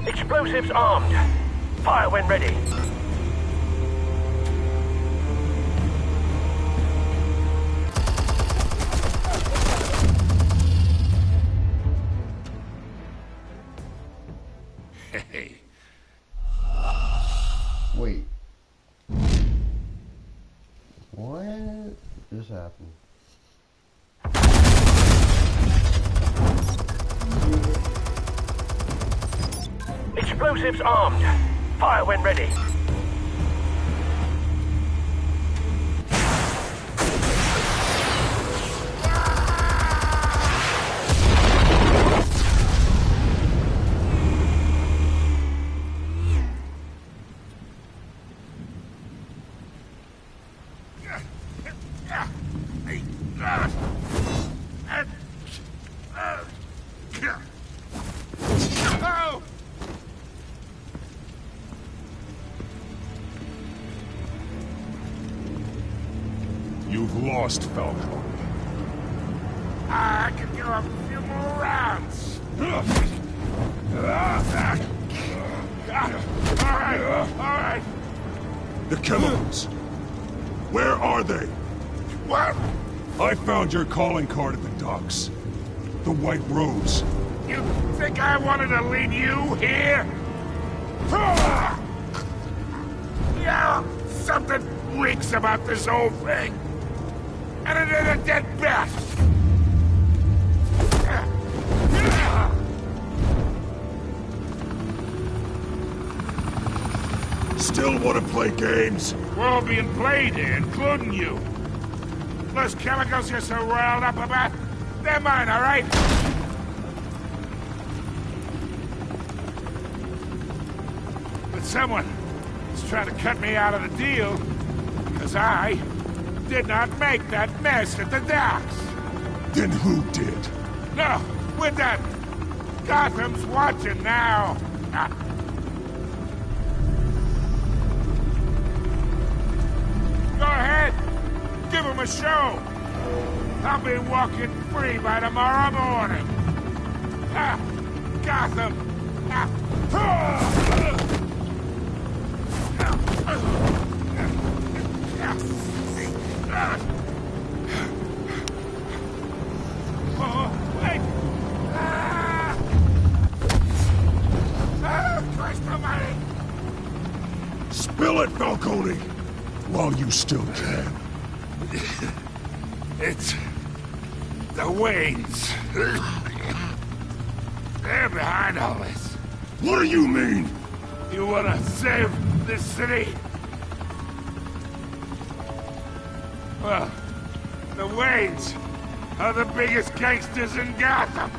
[SPEAKER 4] Explosives armed. Fire when ready.
[SPEAKER 3] Hey.
[SPEAKER 1] Wait. What just happened?
[SPEAKER 4] Explosives armed. Fire when ready.
[SPEAKER 3] Oh!
[SPEAKER 9] You've lost, Falcone.
[SPEAKER 3] I could go a few more rounds. All right.
[SPEAKER 9] The chemicals. Where are they?
[SPEAKER 3] What?
[SPEAKER 9] I found your calling card at the docks. The White Rose.
[SPEAKER 3] You think I wanted to leave you here? Yeah, something reeks about this whole thing. And it is a dead bat.
[SPEAKER 9] Still want to play games?
[SPEAKER 3] We're all being played here, including you. Those chemicals you're so riled up about, they're mine, all right? But someone is trying to cut me out of the deal, because I did not make that mess at the docks.
[SPEAKER 9] Then who did?
[SPEAKER 3] No, we're done. Gotham's watching now. Go ahead. Give him a show. I'll be walking free by tomorrow morning. Gotham. Oh, wait. Christ almighty.
[SPEAKER 9] Spill it, Falcone! while you still can.
[SPEAKER 3] It's the Waynes. They're behind all this.
[SPEAKER 9] What do you mean?
[SPEAKER 3] You wanna save this city? Well, the Waynes are the biggest gangsters in Gotham.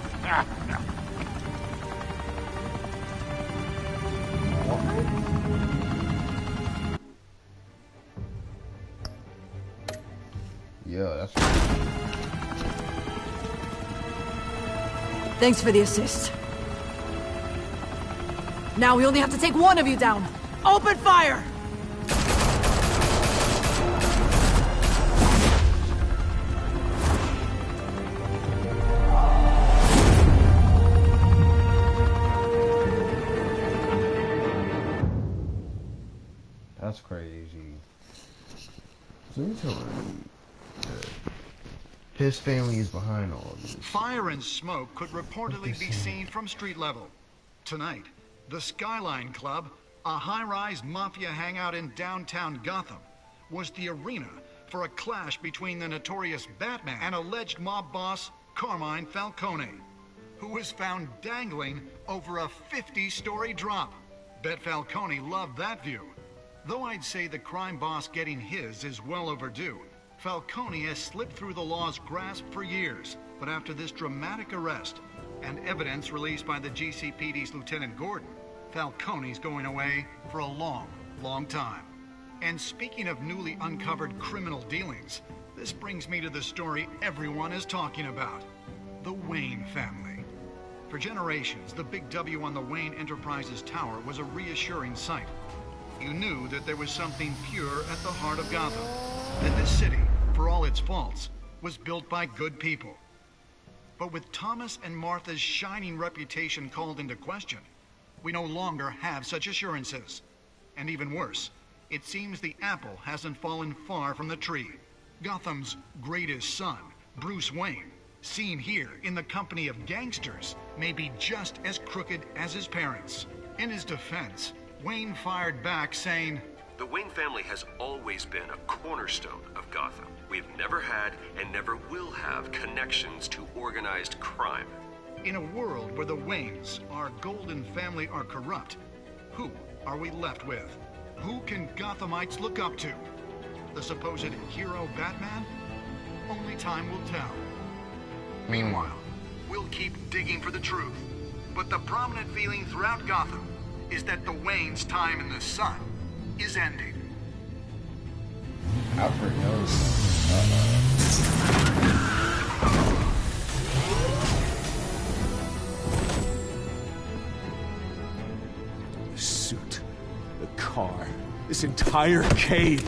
[SPEAKER 1] Yeah, that's.
[SPEAKER 19] Thanks for the assist. Now we only have to take one of you down. Open fire!
[SPEAKER 1] That's crazy. So you tell me his family is behind all of this.
[SPEAKER 14] Fire and smoke could reportedly be seen from street level. Tonight, the Skyline Club, a high-rise mafia hangout in downtown Gotham, was the arena for a clash between the notorious Batman and alleged mob boss Carmine Falcone, who was found dangling over a 50-story drop. Bet Falcone loved that view. Though I'd say the crime boss getting his is well overdue, Falcone has slipped through the law's grasp for years. But after this dramatic arrest and evidence released by the GCPD's Lieutenant Gordon, Falcone's going away for a long, long time. And speaking of newly uncovered criminal dealings, this brings me to the story everyone is talking about: the Wayne family. For generations, the big W on the Wayne Enterprises Tower was a reassuring sight. You knew that there was something pure at the heart of Gotham, that this city, for all its faults, was built by good people. But with Thomas and Martha's shining reputation called into question, we no longer have such assurances. And even worse, it seems the apple hasn't fallen far from the tree. Gotham's greatest son, Bruce Wayne, seen here in the company of gangsters, may be just as crooked as his parents. In his defense, Wayne fired back saying,
[SPEAKER 10] "The Wayne family has always been a cornerstone of Gotham. We've never had and never will have connections to organized crime."
[SPEAKER 14] In a world where the Waynes, our golden family, are corrupt, who are we left with? Who can Gothamites look up to? The supposed hero Batman? Only time will tell. Meanwhile, we'll keep digging for the truth. But the prominent feeling throughout Gotham is that the Waynes' time in the sun is ending.
[SPEAKER 1] Alfred knows.
[SPEAKER 7] The suit, the car, this entire cave.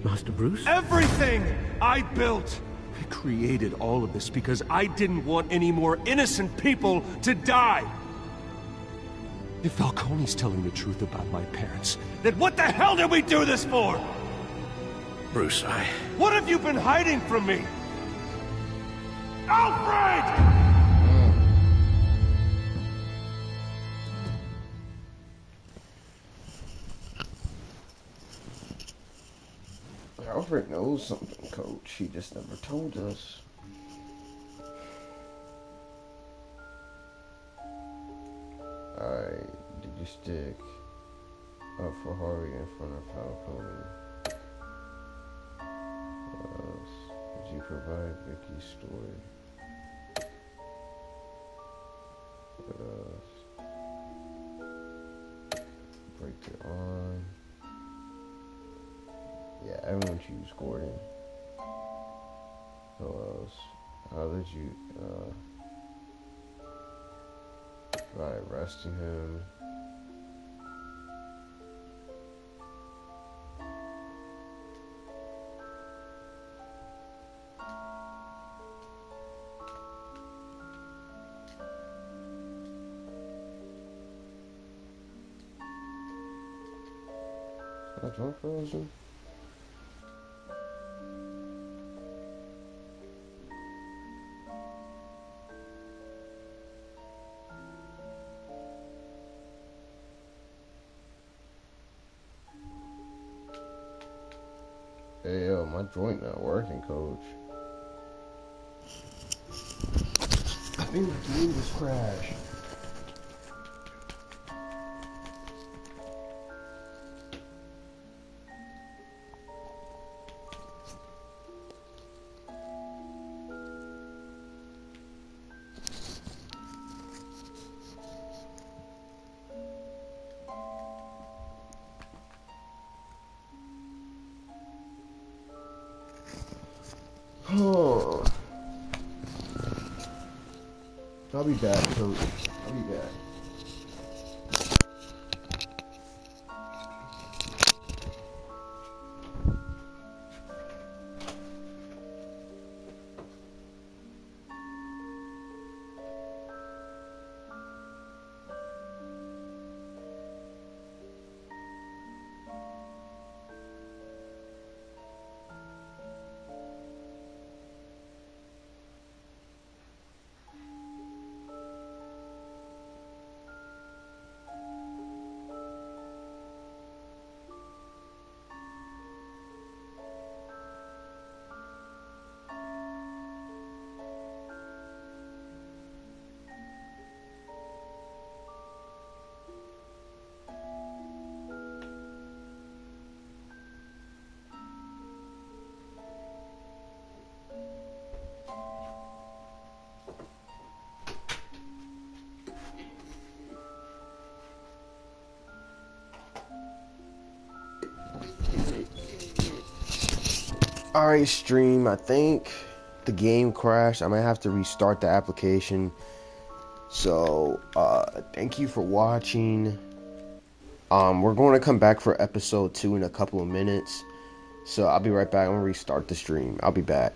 [SPEAKER 6] Master Bruce?
[SPEAKER 7] Everything I built! I created all of this because I didn't want any more innocent people to die. If Falcone's telling the truth about my parents, then what the hell did we do this for?
[SPEAKER 6] Bruce,
[SPEAKER 7] What have you been hiding from me? Alfred!
[SPEAKER 1] Alfred knows something, Coach. He just never told us. Alright, did you stick up for Harvey in front of Falcone? What else? Did you provide Vicky's story? What else? Break the arm. Yeah, everyone choose Gordon. Who else? How did you, by arresting him? Is that joint frozen? Hey, yo, my joint not working, coach. I think the game just crashed. Oh. I'll be back, coach. I'll be back. Alright, stream, I think the game crashed. I might have to restart the application. So, thank you for watching. We're going to come back for episode 2 in a couple of minutes. So, I'll be right back. I'm going to restart the stream. I'll be back.